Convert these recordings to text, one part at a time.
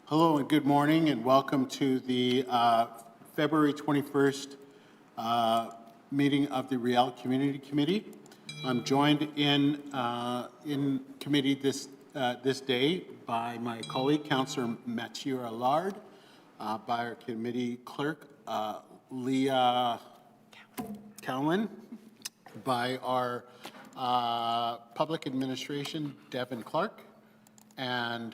Hello and good morning, and welcome to the February 21st meeting of the Riel Community Committee. I'm joined in committee this day by my colleague, Councillor Mathieu Allard, by our committee clerk, Leah Cowan, by our public administration, Devin Clark, and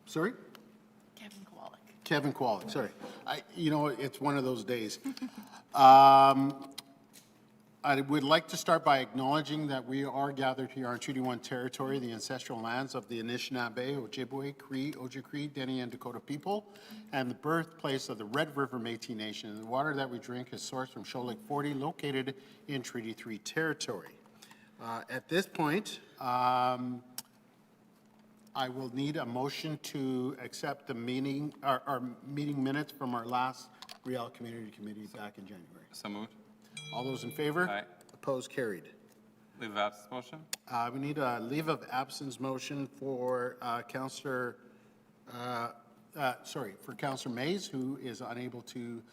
sorry? Kevin Kowalik, sorry. It's one of those days. I would like to start by acknowledging that we are gathered here on Treaty 1 territory, the ancestral lands of the Anishinaabe, Ojibwe, Cree, Oji-Cree, Dene, and Dakota people, and the birthplace of the Red River Métis Nation. And the water that we drink is sourced from Shoal Lake 40, located in Treaty 3 territory. At this point, I will need a motion to accept the meeting, our meeting minutes from our last Riel Community Committee back in January. So moved. All those in favor? Aye. Opposed? Carried. Leave of absence motion? We need a leave of absence motion for Councillor Mays, who is unable to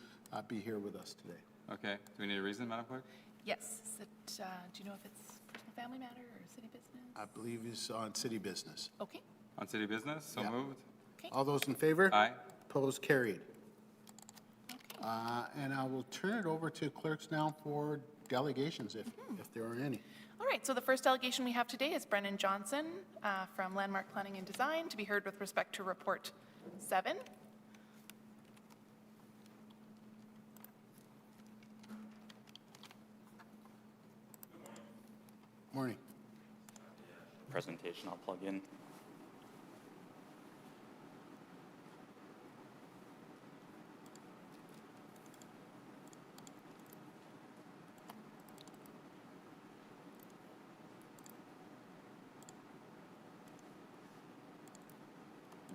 be here with us today. Okay. Do we need a reason, Madam Clerk? Yes. Is it, do you know if it's personal family matter or city business? I believe he's on city business. Okay. On city business? So Yeah. moved. Okay. All those in favor? Aye. Opposed? Carried. Okay. And I will turn it over to clerks now for delegations, if there are any. All right. So the first delegation we have today is Brennan Johnson from Landmark Planning and Design to be heard with respect to Report 7. Morning. Presentation I'll plug in.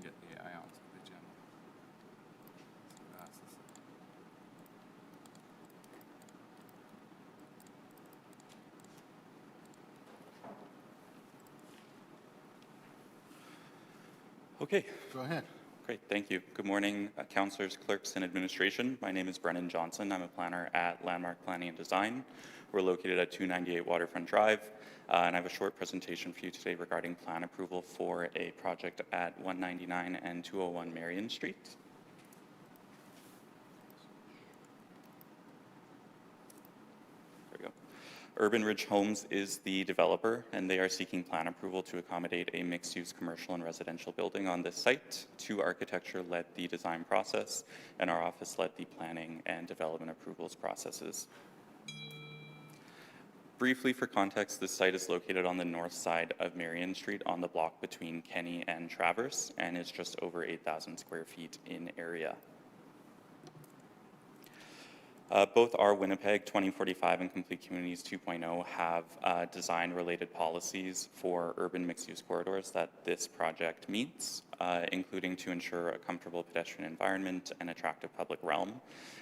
Get the AI onto the agenda. So that's this. Okay, Go ahead. great, thank you. Good morning, councillors, clerks, and administration. My name is Brennan Johnson. I'm a planner at Landmark Planning and Design. We're located at 298 Waterfront Drive, and I have a short presentation for you today regarding plan approval for a project at 199 and 201 Marion Street. There we go. Urban Ridge Homes is the developer, and they are seeking plan approval to accommodate a mixed-use commercial and residential building on this site. Two Architecture led the design process, and our office led the planning and development approvals processes. Briefly, for context, this site is located on the north side of Marion Street on the block between Kenny and Traverse, and is just over 8,000 square feet in area. Both our Winnipeg 2045 and Complete Communities 2.0 have design-related policies for urban mixed-use corridors that this project meets, including to ensure a comfortable pedestrian environment and attractive public realm.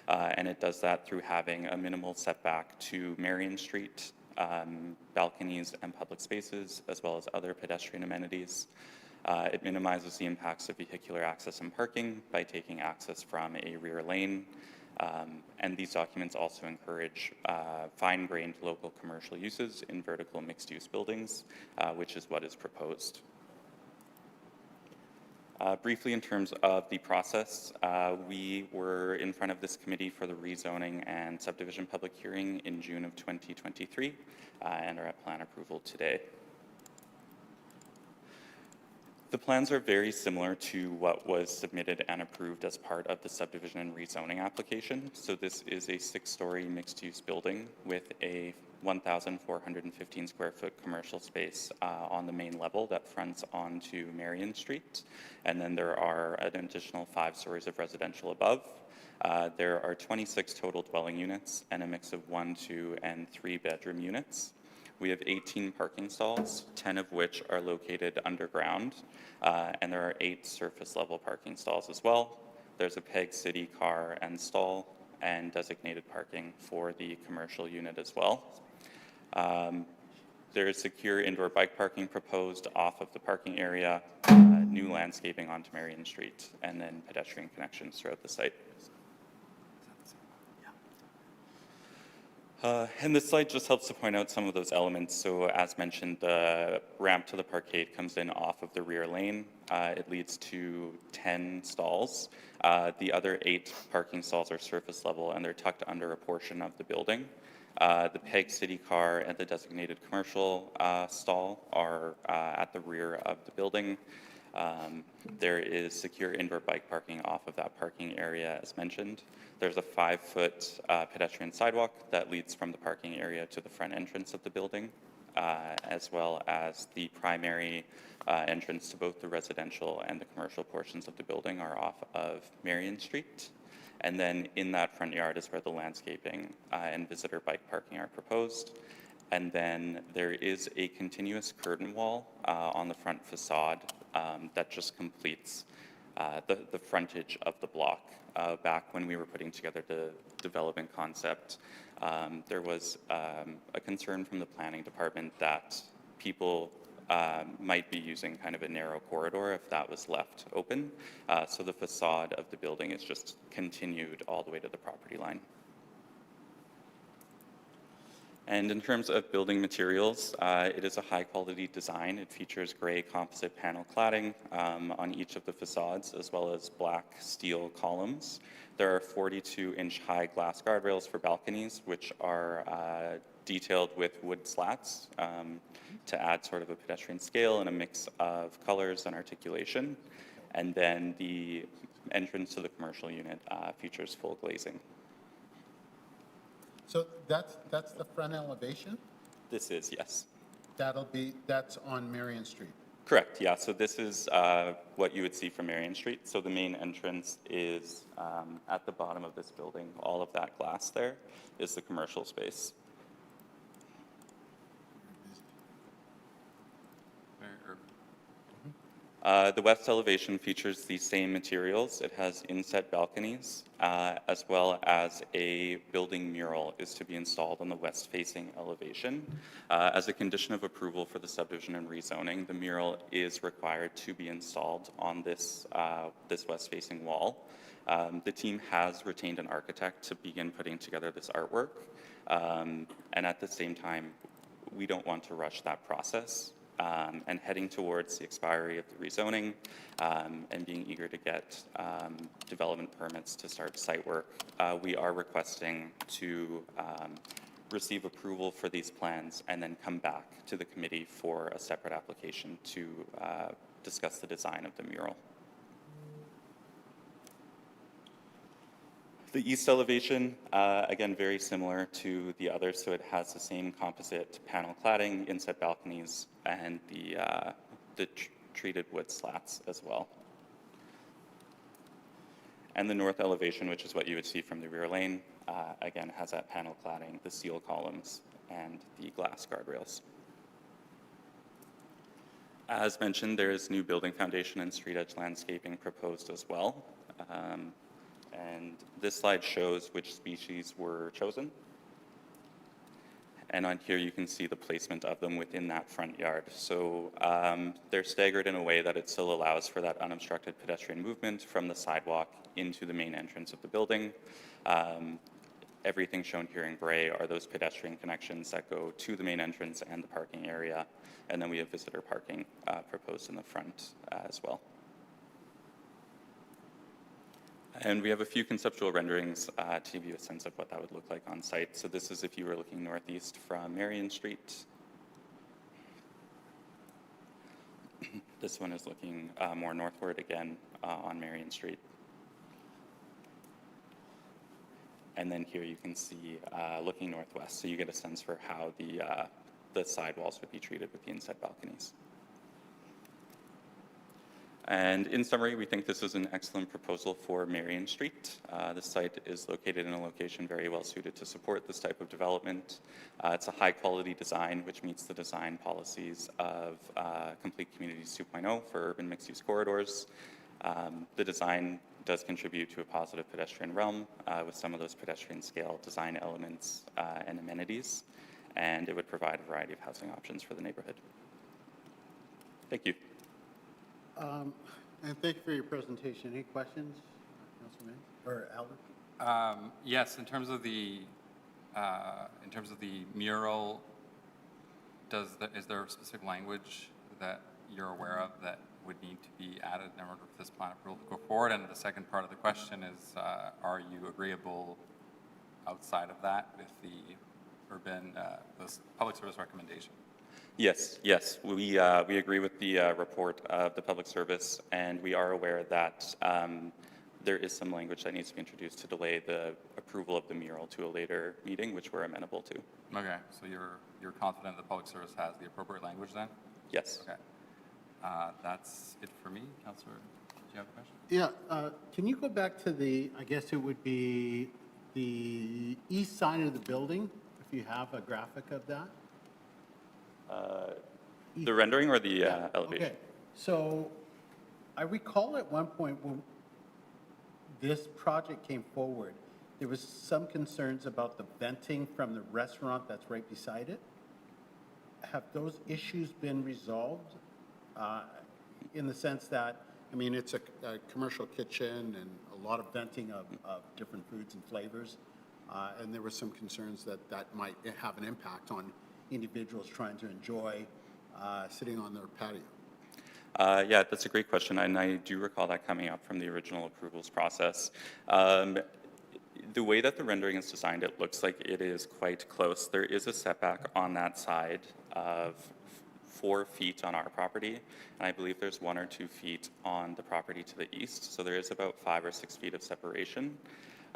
And it does that through having a minimal setback to Marion Street, balconies and public spaces, as well as other pedestrian amenities. It minimizes the impacts of vehicular access and parking by taking access from a rear lane. And these documents also encourage fine-grained local commercial uses in vertical mixed-use buildings, which is what is proposed. Briefly, in terms of the process, we were in front of this committee for the rezoning and subdivision public hearing in June of 2023 and are at plan approval today. The plans are very similar to what was submitted and approved as part of the subdivision and rezoning application. So this is a 6-story mixed-use building with a 1,415 square foot commercial space on the main level that fronts onto Marion Street. And then there are an additional 5 stories of residential above. There are 26 total dwelling units and a mix of 1, 2, and 3 bedroom units. We have 18 parking stalls, 10 of which are located underground, and there are 8 surface level parking stalls as well. There's a PEG City car and stall and designated parking for the commercial unit as well. There is secure indoor bike parking proposed off of the parking area, new landscaping onto Marion Street, and then pedestrian connections throughout the site. And this slide just helps to point out some of those elements. So as mentioned, the ramp to the parkade comes in off of the rear lane. It leads to 10 stalls. The other 8 parking stalls are surface level, and they're tucked under a portion of the building. The PEG City car and the designated commercial stall are at the rear of the building. There is secure indoor bike parking off of that parking area, as mentioned. There's a 5-foot pedestrian sidewalk that leads from the parking area to the front entrance of the building, as well as the primary entrance to both the residential and the commercial portions of the building are off of Marion Street. And then in that front yard is where the landscaping and visitor bike parking are proposed. And then there is a continuous curtain wall on the front facade that just completes the frontage of the block. Back when we were putting together the development concept, there was a concern from the planning department that people might be using kind of a narrow corridor if that was left open. So the facade of the building is just continued all the way to the property line. And in terms of building materials, it is a high-quality design. It features gray composite panel cladding on each of the facades, as well as black steel columns. There are 42-inch high glass guardrails for balconies, which are detailed with wood slats to add sort of a pedestrian scale and a mix of colors and articulation. And then the entrance to the commercial unit features full glazing. So that's the front elevation? This is, yes. That's on Marion Street. Correct, yeah. So this is what you would see from Marion Street. So the main entrance is at the bottom of this building. All of that glass there is the commercial space. Very urban. The west elevation features the same materials. It has inset balconies, as well as a building mural is to be installed on the west-facing elevation. As a condition of approval for the subdivision and rezoning, the mural is required to be installed on this, this west-facing wall. The team has retained an architect to begin putting together this artwork, and at the same time, we don't want to rush that process. And heading towards the expiry of the rezoning and being eager to get development permits to start site work, we are requesting to receive approval for these plans and then come back to the committee for a separate application to discuss the design of the mural. The east elevation, again, very similar to the others, so it has the same composite panel cladding, inset balconies, and the treated wood slats as well. And the north elevation, which is what you would see from the rear lane, again, has that panel cladding, the steel columns, and the glass guardrails. As mentioned, there is new building foundation and street edge landscaping proposed as well. And this slide shows which species were chosen. And on here you can see the placement of them within that front yard. So they're staggered in a way that it still allows for that unobstructed pedestrian movement from the sidewalk into the main entrance of the building. Everything shown here in gray are those pedestrian connections that go to the main entrance and the parking area. And then we have visitor parking proposed in the front as well. And we have a few conceptual renderings to give you a sense of what that would look like on site. So this is if you were looking northeast from Marion Street. This one is looking more northward again on Marion Street. And then here you can see looking northwest, so you get a sense for how the sidewalls would be treated with the inset balconies. And in summary, we think this is an excellent proposal for Marion Street. The site is located in a location very well suited to support this type of development. It's a high quality design, which meets the design policies of Complete Communities 2.0 for urban mixed use corridors. The design does contribute to a positive pedestrian realm with some of those pedestrian scale design elements and amenities. and it would provide a variety of housing options for the neighborhood. Thank you. And thank you for your presentation. Any questions, Councilman or Albert? Yes, in terms of the mural, is there a specific language that you're aware of that would need to be added in order for this plan approval to go forward? And the second part of the question is, are you agreeable outside of that with the this public service recommendation? Yes, we agree with the report of the public service, and we are aware that there is some language that needs to be introduced to delay the approval of the mural to a later meeting, which we're amenable to. Okay, so you're confident the public service has the appropriate language then? Yes. Okay. That's it for me. Councillor, do you have a question? Yeah, can you go back to I guess it would be the east side of the building, if you have a graphic of that? The rendering or the elevation? Okay, so I recall at one point when this project came forward, there was some concerns about the venting from the restaurant that's right beside it. Have those issues been resolved? In the sense that, I mean, it's a commercial kitchen and a lot of venting of different foods and flavors. And there were some concerns that might have an impact on individuals trying to enjoy sitting on their patio. Yeah, that's a great question, and I do recall that coming up from the original approvals process. The way that the rendering is designed, it looks like it is quite close. There is a setback on that side of 4 feet on our property, and I believe there's 1 or 2 feet on the property to the east, so there is about 5 or 6 feet of separation.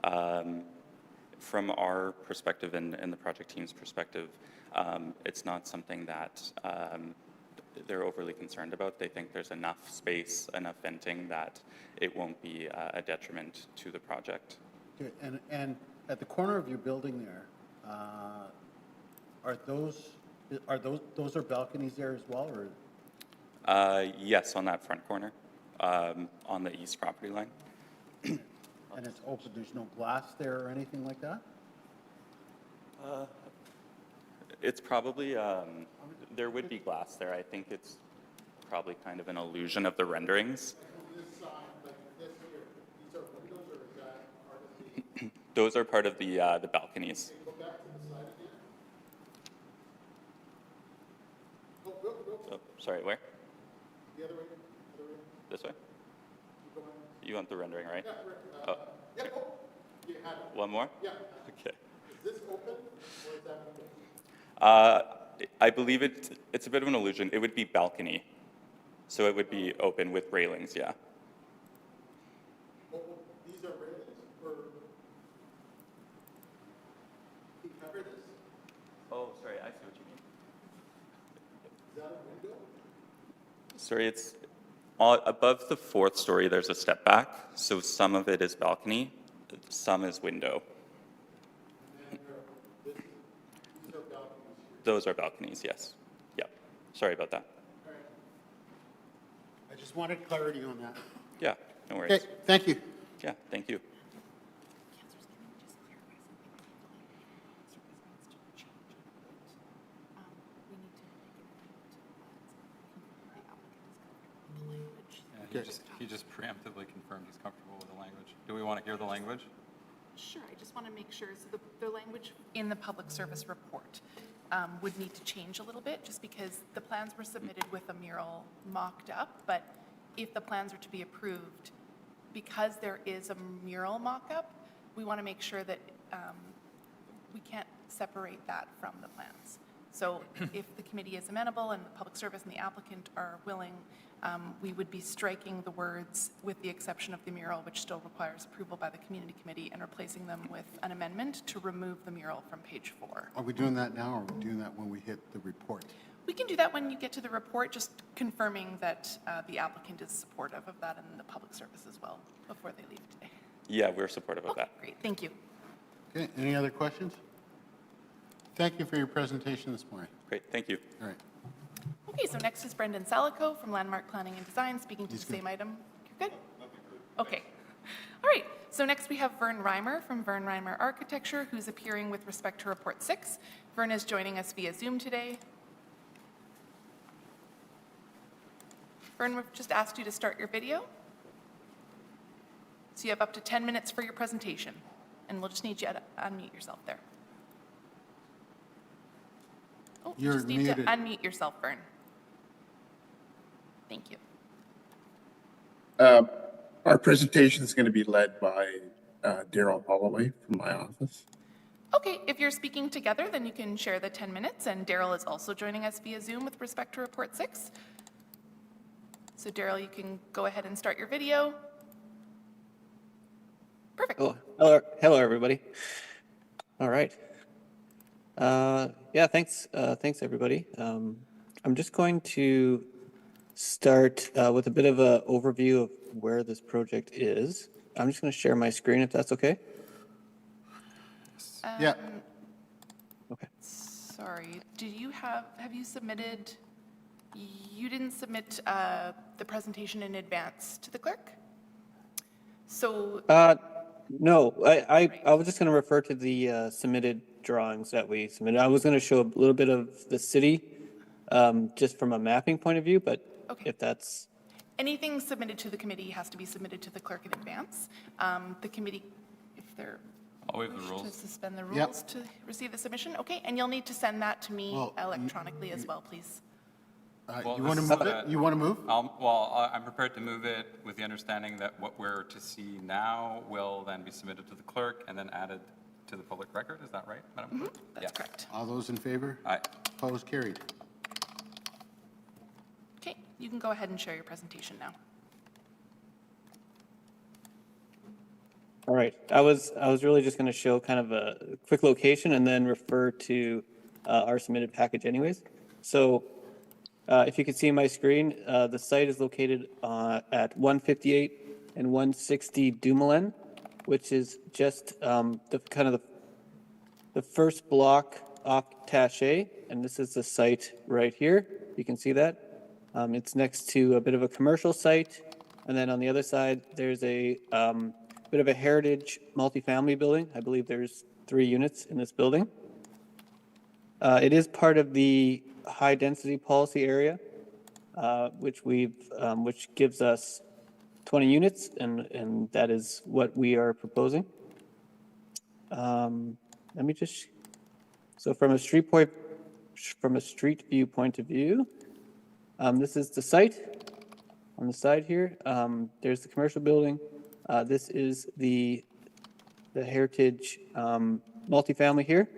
From our perspective and the project team's perspective, it's not something that they're overly concerned about. They think there's enough space, enough venting that it won't be a detriment to the project. Okay, and at the corner of your building there, are those balconies there as well, or? Yes, on that front corner, on the east property line. And it's open, there's no glass there or anything like that? It's probably, there would be glass there. I think it's probably kind of an illusion of the renderings. This side, like this here, these are windows, or is that part of the? Those are part of the balconies. Go back to the side again. Go. Oh, sorry, where? The other way, This way? keep going. You want the rendering, right? Yeah, Oh, yeah, go. You had it. one more? Yeah. Okay. Is this open, or is that window? I believe it's a bit of an illusion. It would be balcony. So it would be open with railings, yeah. Oh, these are railings, or? Can you cover this? Oh, sorry, I see what you mean. Is that a window? Sorry, it's above the 4th story, there's a step back. So some of it is balcony, some is window. And then these are balconies here. Those are balconies, yes. Yep. Sorry about that. All right. I just wanted clarity on that. Yeah, no worries. Okay, thank you. Yeah, thank you. Yeah, he just preemptively confirmed he's comfortable with the language. Do we want to hear the language? Sure, I just want to make sure, so the language in the public service report would need to change a little bit, just because the plans were submitted with a mural mocked up, but if the plans are to be approved, because there is a mural mock-up, we want to make sure that we can't separate that from the plans. So if the committee is amenable and the public service and the applicant are willing, we would be striking the words "with the exception of the mural," which still requires approval by the community committee, and replacing them with an amendment to remove the mural from page 4. Are we doing that now, or are we doing that when we hit the report? We can do that when you get to the report, just confirming that the applicant is supportive of that and the public service as well, before they leave today. Yeah, we're supportive of Okay, that. great, thank you. Okay, any other questions? Thank you for your presentation this morning. Great, thank you. All right. Okay, so next is Brendan Salico from Landmark Planning and Design, speaking to the same item. You're good? Okay. All right, so next we have Vern Reimer from Vern Reimer Architecture, who's appearing with respect to Report 6. Vern is joining us via Zoom today. Vern, we've just asked you to start your video. So you have up to 10 minutes for your presentation, and we'll just need you to unmute yourself there. Oh, you You're just need muted. to unmute yourself, Vern. Thank you. Our presentation is going to be led by Daryl Holloway from my office. Okay, if you're speaking together, then you can share the 10 minutes, and Daryl is also joining us via Zoom with respect to Report 6. So Daryl, you can go ahead and start your video. Perfect. Oh, hello, everybody. All right. Yeah, thanks, everybody. I'm just going to start with a bit of an overview of where this project is. I'm just going to share my screen if that's okay. Yeah, Okay. Sorry, have you submitted, you didn't submit the presentation in advance to the clerk? So, No, I was just going to refer to the submitted drawings that we submitted. I was going to show a little bit of the city, just from a mapping point of view, but Okay. if that's anything submitted to the committee has to be submitted to the clerk in advance. The committee, if they're I'll waive the wish to rules. suspend the Yep. rules to receive the submission, okay, and you'll need to send that to me Well, electronically as well, please. Well, you want to this move is, it? You want to move? I'm prepared to move it with the understanding that what we're to see now will then be submitted to the clerk and then added to the public record. Is that right, Madam Clerk? That's correct. All those in favor? Aye. Opposed, carried. Okay, you can go ahead and share your presentation now. all right. I was really just going to show kind of a quick location and then refer to our submitted package anyways. So if you can see my screen, the site is located at 158 and 160 Dumoulin, which is just the first block off Taché, and this is the site right here. You can see that. It's next to a bit of a commercial site, and then on the other side, there's a bit of a heritage multifamily building. I believe there's 3 units in this building. It is part of the high density policy area, which gives us 20 units, and that is what we are proposing. Let me just, so from a street view point of view, this is the site on the side here. There's the commercial building. This is the heritage multifamily here.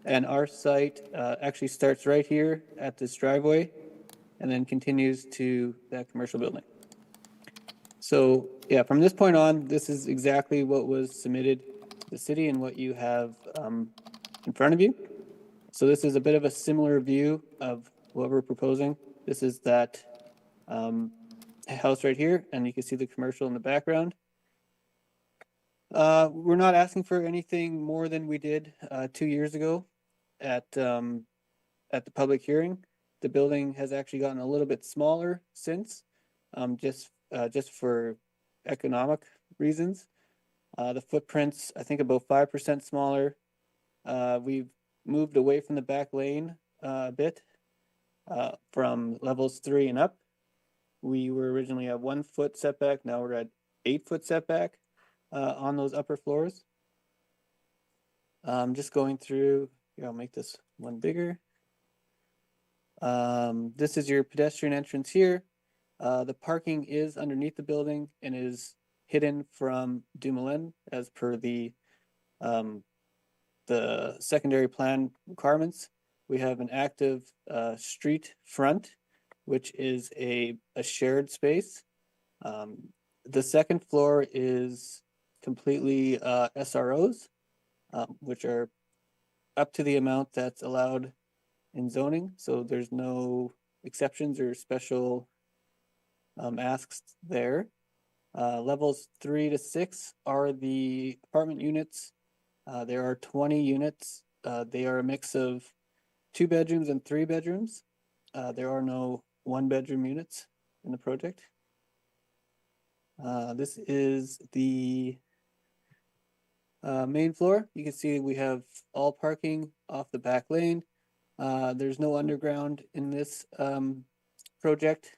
And our site actually starts right here at this driveway and then continues to that commercial building. So yeah, from this point on, this is exactly what was submitted to the city and what you have in front of you. So this is a bit of a similar view of what we're proposing. This is that house right here, and you can see the commercial in the background. We're not asking for anything more than we did 2 years ago at the public hearing. The building has actually gotten a little bit smaller since, just for economic reasons. The footprint's, I think, about 5% smaller. We've moved away from the back lane a bit, from levels 3 and up. We were originally at 1 foot setback. Now we're at 8 foot setback on those upper floors. Just going through, here, I'll make this one bigger. This is your pedestrian entrance here. The parking is underneath the building and is hidden from Dumoulin as per the secondary plan requirements. We have an active street front, which is a shared space. The second floor is completely SROs, which are up to the amount that's allowed in zoning. So there's no exceptions or special asks there. Levels 3 to 6 are the apartment units. There are 20 units. They are a mix of 2 bedrooms and 3 bedrooms. There are no 1-bedroom units in the project. This is the Main floor, you can see we have all parking off the back lane. There's no underground in this project.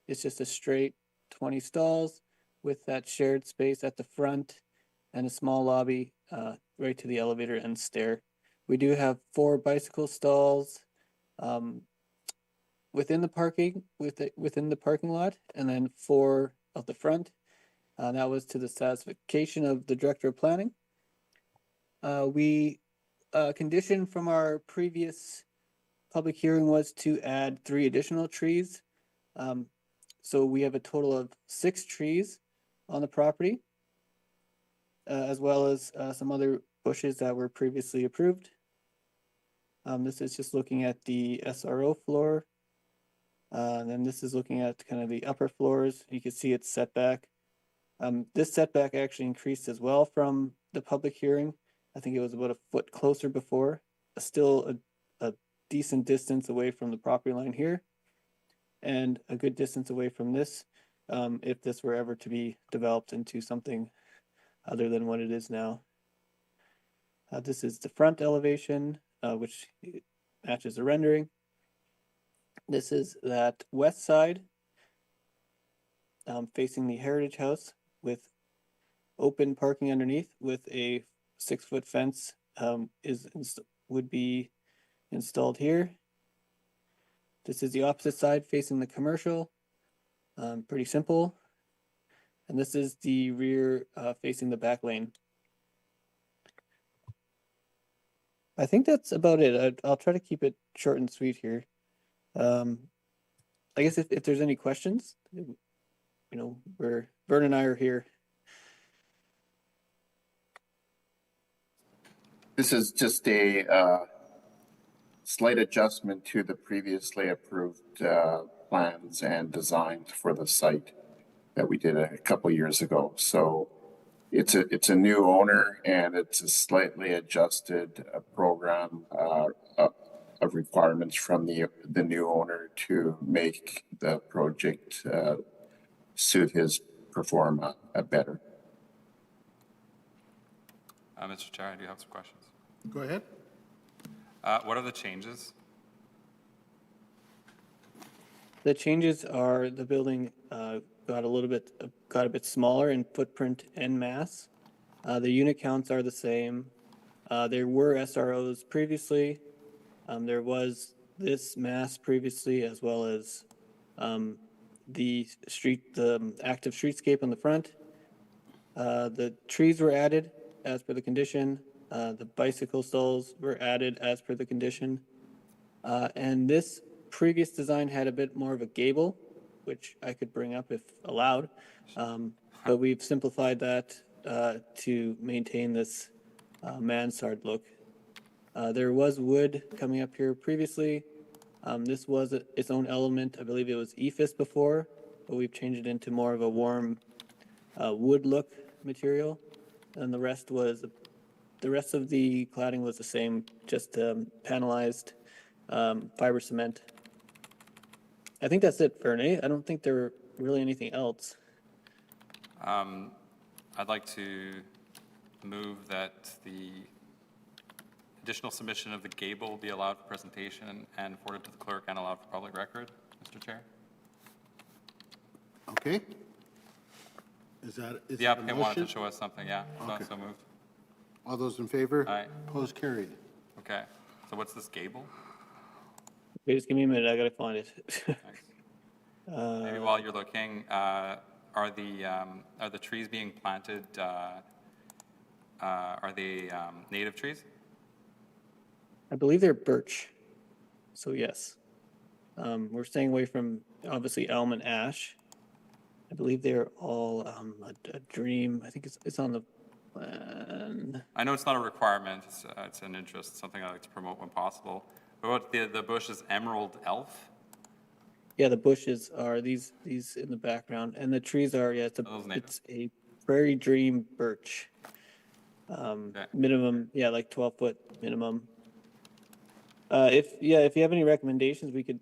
It's just a straight 20 stalls with that shared space at the front and a small lobby right to the elevator and stair. We do have 4 bicycle stalls within the within the parking lot, and then 4 of the front. That was to the satisfaction of the director of planning. We condition from our previous public hearing was to add 3 additional trees. So we have a total of 6 trees on the property, as well as some other bushes that were previously approved. This is just looking at the SRO floor. And then this is looking at kind of the upper floors. You can see it's setback. This setback actually increased as well from the public hearing. I think it was about a foot closer before, still a decent distance away from the property line here, and a good distance away from this, if this were ever to be developed into something other than what it is now. This is the front elevation, which matches the rendering. This is that west side, facing the Heritage House with open parking underneath with a 6-foot fence would be installed here. This is the opposite side facing the commercial. Pretty simple. And this is the rear facing the back lane. I think that's about it. I'll try to keep it short and sweet here. I guess if there's any questions, you know, Vern and I are here. This is just a slight adjustment to the previously approved plans and designs for the site that we did a couple years ago. So it's a new owner, and it's a slightly adjusted program of requirements from the new owner to make the project suit his perform better. Mr. Chair, I do have some questions. Go ahead. What are the changes? The changes are the building got a bit smaller in footprint and mass. The unit counts are the same. There were SROs previously. There was this mass previously, as well as the active streetscape on the front. The trees were added as per the condition. The bicycle stalls were added as per the condition. And this previous design had a bit more of a gable, which I could bring up if allowed. But we've simplified that to maintain this mansard look. There was wood coming up here previously. This was its own element. I believe it was ephes before, but we've changed it into more of a warm wood look material. And the rest of the cladding was the same, just panelized fiber cement. I think that's it, Verne. I don't think there were really anything else. I'd like to move that the additional submission of the gable be allowed for presentation and forwarded to the clerk and allowed for public record, Mr. Chair. Okay. Is that The a applicant wanted motion? to show us something, yeah. Okay. So moved. All those in favor? Aye. Opposed, carried. Okay. So what's this gable? Okay, just give me a minute. I gotta find it. Thanks. Maybe while you're looking, are the trees being planted, are they native trees? I believe they're birch. So yes. We're staying away from obviously elm and ash. I believe they're all a dream. I think it's on the plan. I know it's not a requirement, it's an interest, something I like to promote when possible. But what the bush is emerald elf? Yeah, the bushes are these in the background, and the trees are those native? it's a prairie dream birch. Okay. Minimum, yeah, like 12-foot minimum. If you have any recommendations, we could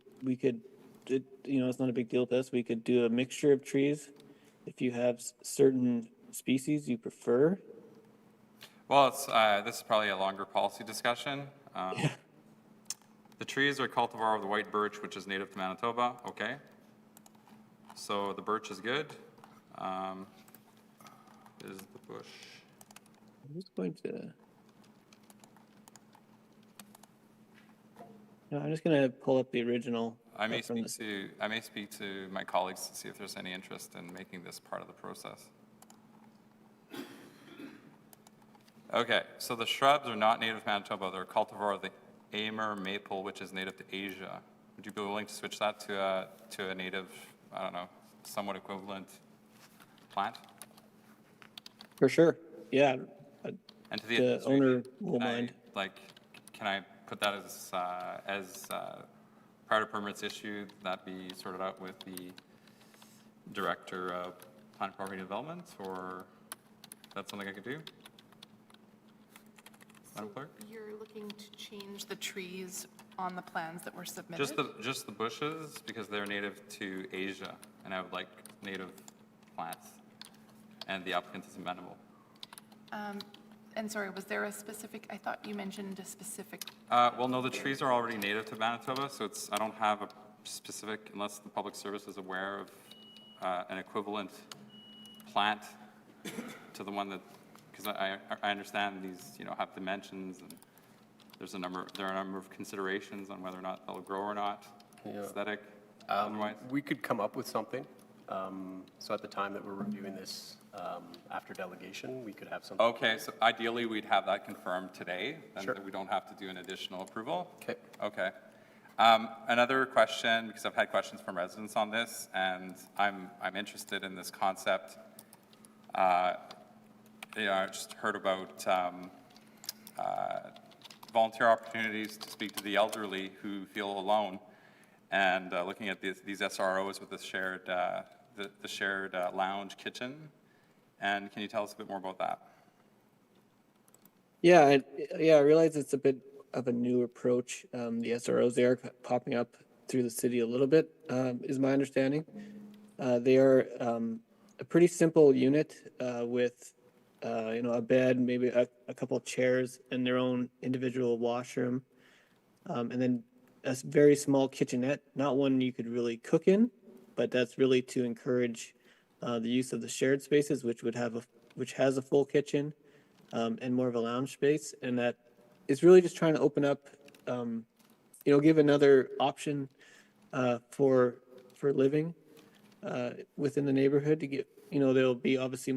it's not a big deal to us. We could do a mixture of trees if you have certain species you prefer. Well, this is probably a longer policy discussion. The trees are cultivar of the white birch, which is native to Manitoba, okay? So the birch is good. Is the bush, I'm just going to. No, I'm just going to pull up the original. I may from speak to my colleagues to see if there's any interest in making this part of the process. Okay, so the shrubs are not native to Manitoba. They're a cultivar of the Amur maple, which is native to Asia. Would you be willing to switch that to a native, I don't know, somewhat equivalent plant? For sure. Yeah. And to the The administration, owner will can I, mind. can I put that as prior to permits issued, that be sorted out with the director of plant property development, or that's something I could do? Madam Clerk? You're looking to change the trees on the plans that were submitted? Just the bushes, because they're native to Asia, and I would like native plants, and the applicant is amenable. And sorry, was there a specific, I thought you mentioned a specific, Well, no, the trees are already native to Manitoba, so I don't have a specific, unless the public service is aware of an equivalent plant to the one that, because I understand these, have dimensions, and there are a number of considerations on whether or not they'll grow or not, aesthetic, otherwise. We could come up with something. So at the time that we're reviewing this, after delegation, we could have something. Okay, so ideally, we'd have that confirmed today, and Sure. that we don't have to do an additional approval. Okay. Okay. Another question, because I've had questions from residents on this, and I'm interested in this concept. I just heard about volunteer opportunities to speak to the elderly who feel alone, and looking at these SROs with the shared lounge kitchen. And can you tell us a bit more about that? Yeah, I realize it's a bit of a new approach. The SROs, they are popping up through the city a little bit, is my understanding. They are a pretty simple unit with, a bed, maybe a couple of chairs, and their own individual washroom, and then a very small kitchenette, not one you could really cook in, but that's really to encourage the use of the shared spaces, which has a full kitchen and more of a lounge space, and that is really just trying to open up, give another option for living within the neighborhood. To get, they'll be obviously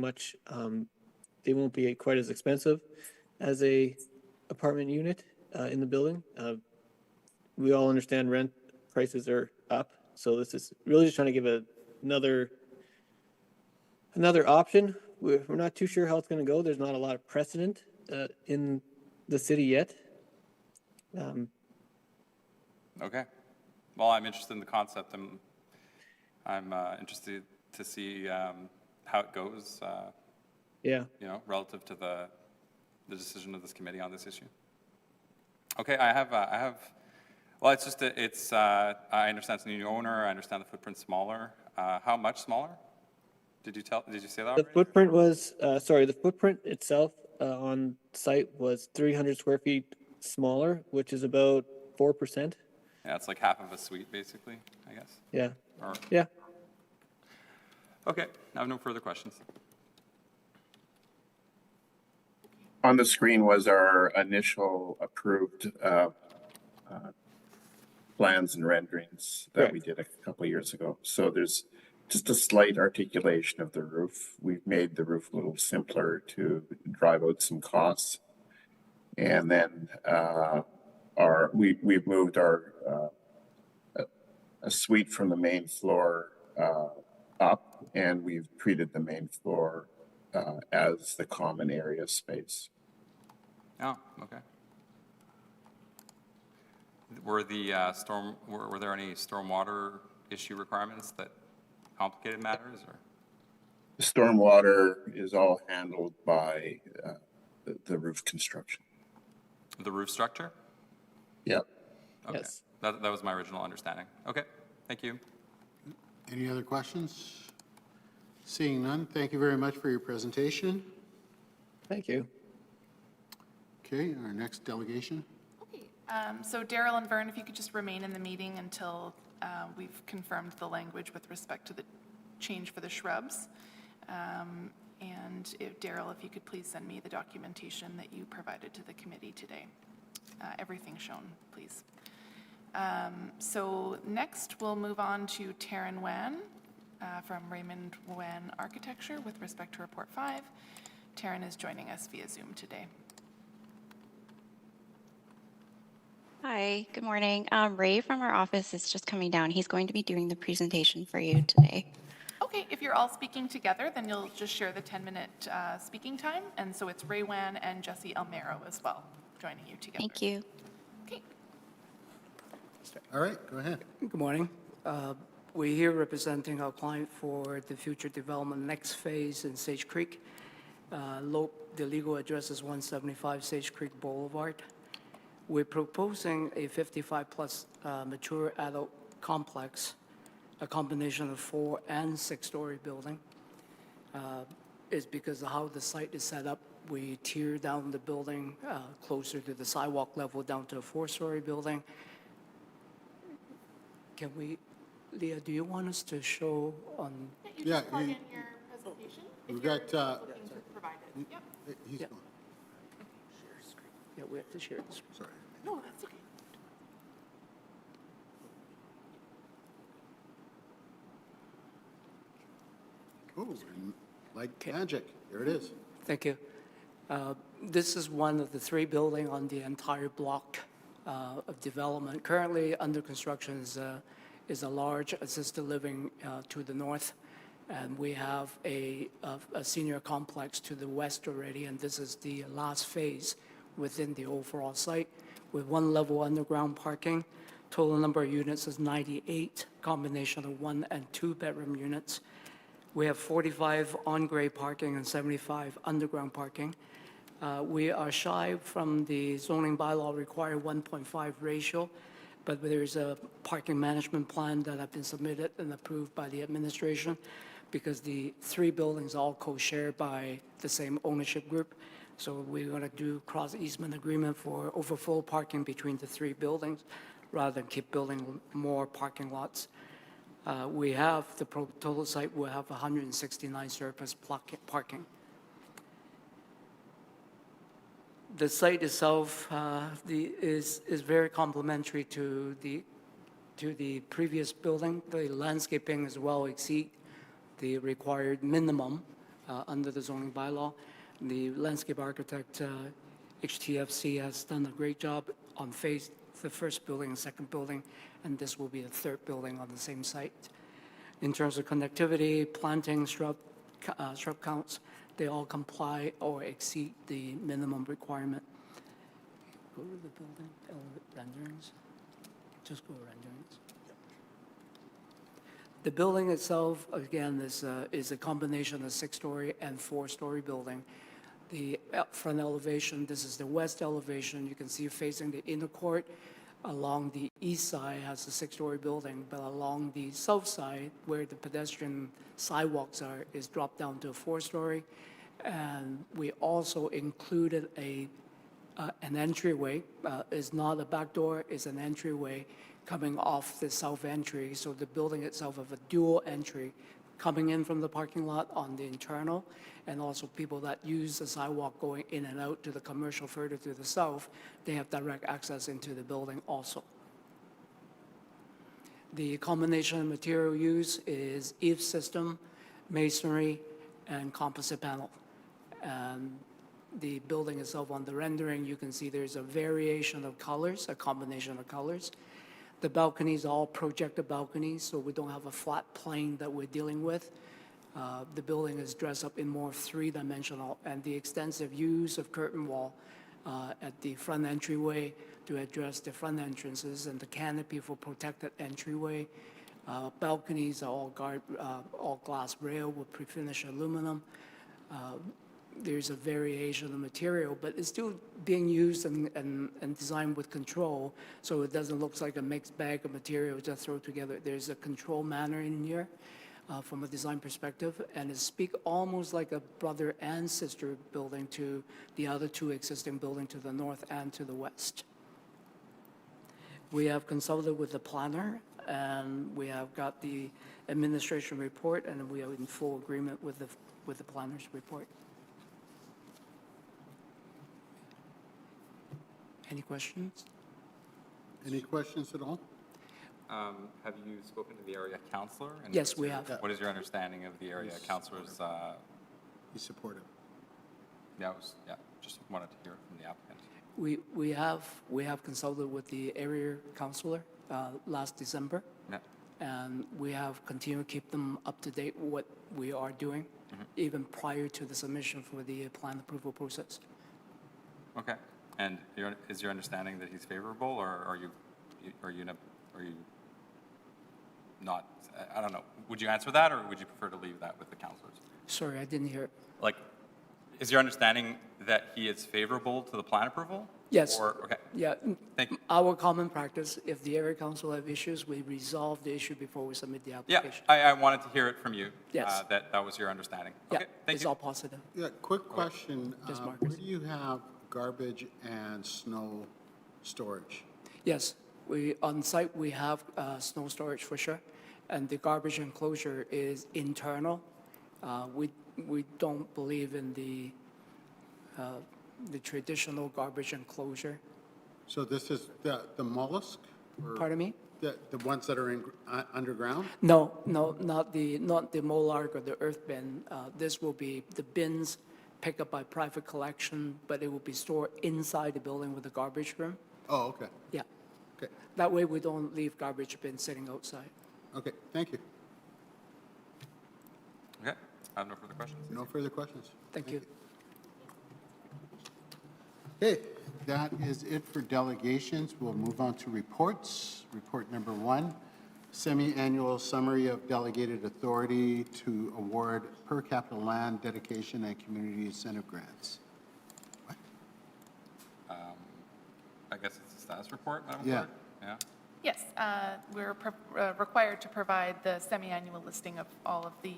they won't be quite as expensive as a apartment unit in the building. We all understand rent prices are up, so this is really just trying to give another option. We're not too sure how it's going to go. There's not a lot of precedent in the city yet. Okay. Well, I'm interested in the concept. I'm interested to see how it goes, Yeah. relative to the decision of this committee on this issue. Okay, I have, well, it's just, I understand it's a new owner. I understand the footprint's smaller. How much smaller? Did you say that The already? footprint was, the footprint itself on site was 300 square feet smaller, which is about 4%. Yeah, it's like half of a suite, basically, I guess. Yeah. Or, Yeah. okay, I have no further questions. On the screen was our initial approved plans and renderings that we did a couple of years ago. So there's just a slight articulation of the roof. We've made the roof a little simpler to drive out some costs. And then we've moved our a suite from the main floor up, and we've treated the main floor as the common area space. Oh, okay. Were there any stormwater issue requirements that complicated matters, or? The stormwater is all handled by the roof construction. The roof structure? Yep. Okay. Yes. That was my original understanding. Okay, thank you. Any other questions? Seeing none, thank you very much for your presentation. Thank you. Okay, our next delegation. Okay, so Daryl and Vern, if you could just remain in the meeting until we've confirmed the language with respect to the change for the shrubs. And if, Daryl, if you could please send me the documentation that you provided to the committee today. Everything shown, please. So next, we'll move on to Taryn Wan from Raymond Wan Architecture with respect to Report 5. Taryn is joining us via Zoom today. Hi, good morning. Ray from our office is just coming down. He's going to be doing the presentation for you today. Okay, if you're all speaking together, then you'll just share the 10-minute speaking time. And so it's Ray Wan and Jesse Almero as well, joining you together. Thank you. Okay. All right, go ahead. Good morning. We're here representing our client for the future development next phase in Sage Creek. The legal address is 175 Sage Creek Boulevard. We're proposing a 55-plus mature adult complex, a combination of 4- and 6-story building. Is because of how the site is set up, we tear down the building closer to the sidewalk level down to a 4-story building. Can we, Leah, do you want us to show on, You Yeah, just plug you- in your presentation. if we've you're got, looking to provide it. Yep. He's Yeah. gone. yeah, we have to share this. Sorry. No, that's okay. Oh, and like magic, there it is. Thank you. This is one of the 3 buildings on the entire block of development. Currently under construction is a large assisted living to the north, and we have a senior complex to the west already, and this is the last phase within the overall site with 1 level underground parking. Total number of units is 98, combination of 1 and 2 bedroom units. We have 45 on-grade parking and 75 underground parking. We are shy from the zoning bylaw required 1.5 ratio, but there is a parking management plan that have been submitted and approved by the administration because the 3 buildings are all co-shared by the same ownership group. So we're going to do cross easement agreement for overflow parking between the 3 buildings rather than keep building more parking lots. We have the total site will have 169 surface parking. The site itself is very complementary to the previous building. The landscaping as well exceed the required minimum under the zoning bylaw. The landscape architect, HTFC, has done a great job on the first building and second building, and this will be the 3rd building on the same site. In terms of connectivity, planting, shrub counts, they all comply or exceed the minimum requirement. Go to the building, renderings. Just go renderings. The building itself, again, is a combination of 6-story and 4-story building. The front elevation, this is the west elevation. You can see facing the inner court. Along the east side has a 6-story building, but along the south side, where the pedestrian sidewalks are, is dropped down to a 4-story. And we also included an entryway. It's not a back door, it's an entryway coming off the south entry. So the building itself have a dual entry coming in from the parking lot on the internal, and also people that use the sidewalk going in and out to the commercial further to the south, they have direct access into the building also. The combination of material used is eave system, masonry, and composite panel. And the building itself, on the rendering, you can see there's a variation of colors, a combination of colors. The balconies are all projected balconies, so we don't have a flat plane that we're dealing with. The building is dressed up in more 3-dimensional, and the extensive use of curtain wall at the front entryway to address the front entrances and the canopy for protected entryway. Balconies are all glass rail with pre-finished aluminum. There's a variation of material, but it's still being used and designed with control, so it doesn't look like a mixed bag of material just thrown together. There's a control manner in here. from a design perspective, and it speak almost like a brother and sister building to the other two existing buildings to the north and to the west. We have consulted with the planner, and we have got the administration report, and we are in full agreement with the planner's report. Any questions? Any questions at all? Have you spoken to the area councillor? And Yes, what's we your- have. What is your understanding of the area councillor's, He's supportive. just wanted to hear it from the applicant. We have consulted with the area councillor last December, Yeah. and we have continued to keep them up to date with what we are doing, even prior to the submission for the plan approval process. Okay. And is your understanding that he's favorable, or are you not, I don't know. Would you answer that, or would you prefer to leave that with the councillors? Sorry, I didn't hear it. Like, is your understanding that he is favorable to the plan approval? Yes. Or, okay, Yeah, thank you. our common practice, if the area council have issues, we resolve the issue before we submit the Yeah, application. I wanted to hear it from you. Yes. That was your understanding. Yeah, Okay, thank it's you. all positive. Yeah, quick question. Yes, Marcus. Where do you have garbage and snow storage? Yes, on site, we have snow storage for sure, and the garbage enclosure is internal. We don't believe in the traditional garbage enclosure. So this is the mollusk? or Pardon me? The ones that are underground? No, not the Molark or the earth bin. This will be the bins picked up by private collection, but it will be stored inside the building with a garbage room. Oh, okay. Yeah, Okay, that way we don't leave garbage bins sitting outside. okay, thank you. Okay, I have no further questions. No further questions? Thank you. Okay, that is it for delegations. We'll move on to reports. Report number 1, semi-annual summary of delegated authority to award per capita land dedication and community incentive grants. I guess it's a status report, Madam Yeah. Clerk? Yeah. Yes, we're required to provide the semi-annual listing of all of the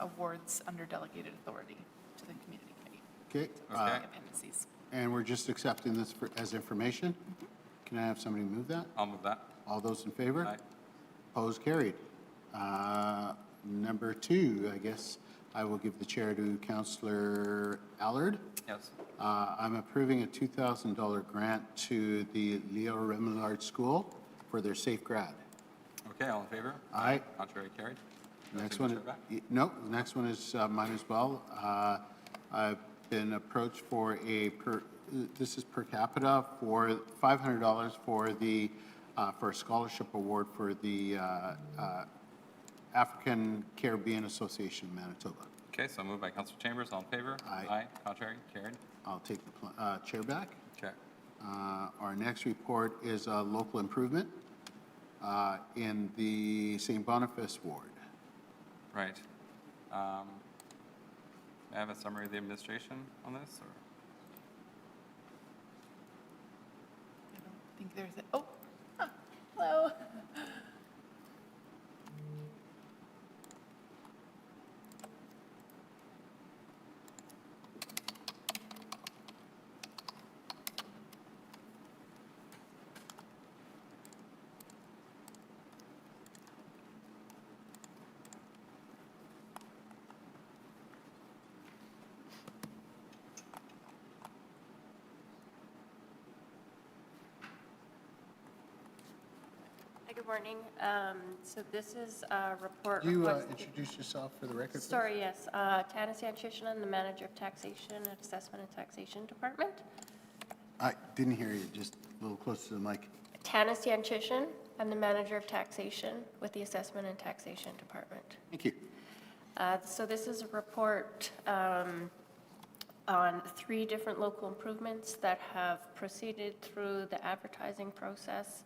awards under delegated authority to the community committee. Okay, Okay. Appendices. and we're just accepting this as information. Can I have somebody move that? I'll move that. All those in favor? Aye. Opposed, carried. Number 2, I guess I will give the chair to Councillor Allard. Yes. I'm approving a $2,000 grant to the Leo Remillard School for their Safe Grad. Okay, all in favor? Aye. Contrary carried. Next Take the one, chair back. no, the next one is mine as well. I've been approached for this is per capita for $500 for a scholarship award for the African Caribbean Association of Manitoba. Okay, so moved by Councilor Chambers, all in favor? Aye. Contrary carried. I'll take the chair back. Okay. Our next report is a local improvement in the St. Boniface ward. Right. May I have a summary of the administration on this, or? I don't think there's a, oh, huh, hello. Hi, good morning. So this is a report. Do you requested- introduce yourself for the record, please? Sorry, yes. Tanis Yanchishina, I'm the Manager of Taxation at Assessment and Taxation Department. I didn't hear you, just a little closer to the mic. Tanis Yanchishin, I'm the Manager of Taxation with the Assessment and Taxation Department. Thank you. So this is a report on 3 different local improvements that have proceeded through the advertising process.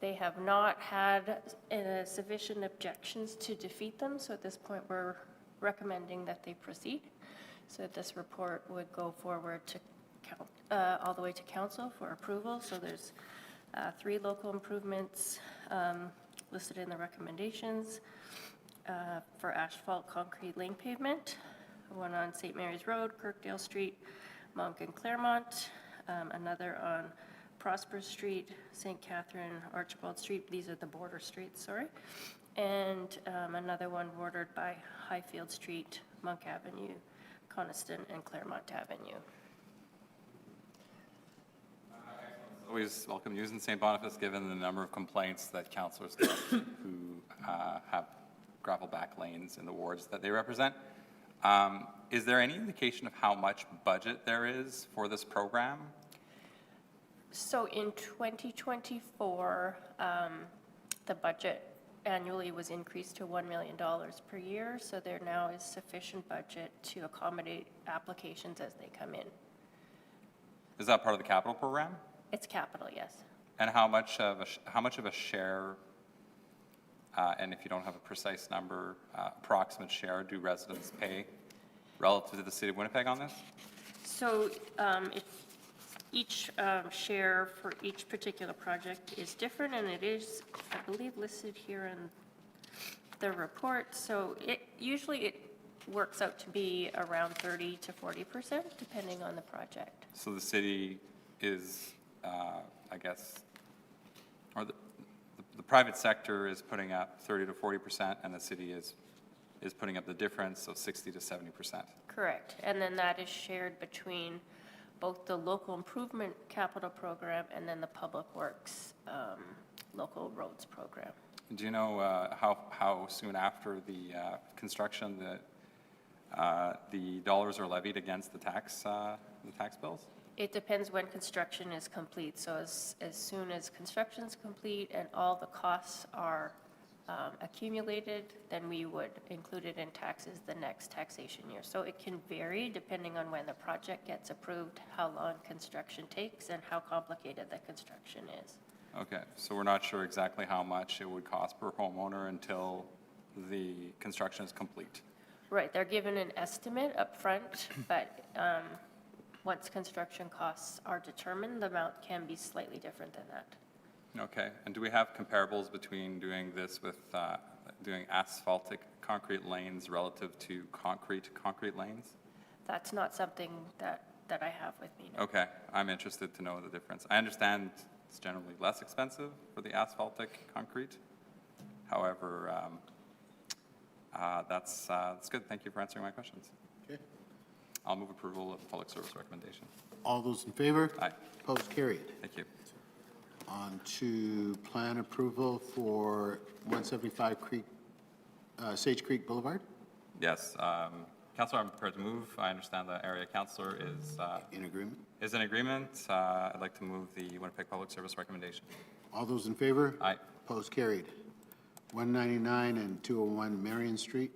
They have not had sufficient objections to defeat them, so at this point, we're recommending that they proceed. So this report would go forward to all the way to council for approval. So there's 3 local improvements listed in the recommendations. for asphalt concrete lane pavement, one on St. Mary's Road, Kirkdale Street, Monk and Claremont, another on Prosper Street, St. Catherine, Archibald Street, these are the border streets, sorry, and another one bordered by Highfield Street, Monk Avenue, Coniston, and Claremont Avenue. Always welcome news in St. Boniface, given the number of complaints that councillors get who have gravel back lanes in the wards that they represent. Is there any indication of how much budget there is for this program? So in 2024, the budget annually was increased to $1 million per year, so there now is sufficient budget to accommodate applications as they come in. Is that part of the capital program? It's capital, yes. And how much of a share, and if you don't have a precise number, approximate share do residents pay relative to the city of Winnipeg on this? So each share for each particular project is different, and it is, I believe, listed here in the report. So usually it works out to be around 30 to 40%, depending on the project. So the city is, I guess, or the private sector is putting up 30 to 40%, and the city is putting up the difference, so 60 to 70%. Correct. And then that is shared between both the local improvement capital program and then the public works local roads program. Do you know how soon after the construction the dollars are levied against the tax bills? It depends when construction is complete. So as soon as construction is complete and all the costs are accumulated, then we would include it in taxes the next taxation year. So it can vary depending on when the project gets approved, how long construction takes, and how complicated the construction is. Okay, so we're not sure exactly how much it would cost per homeowner until the construction is complete. Right, they're given an estimate up front, but once construction costs are determined, the amount can be slightly different than that. Okay, and do we have comparables between doing this with doing asphaltic concrete lanes relative to concrete lanes? That's not something that I have with me now. Okay, I'm interested to know the difference. I understand it's generally less expensive for the asphaltic concrete. However, that's good. Thank you for answering my questions. Okay. I'll move approval of the public service recommendation. All those in favor? Aye. Opposed, carried. Thank you. On to plan approval for 175 Sage Creek Boulevard. Yes, Councillor, I'm prepared to move. I understand the area councillor is In agreement? is in agreement. I'd like to move the Winnipeg Public Service recommendation. All those in favor? Aye. Opposed, carried. 199 and 201 Marion Street.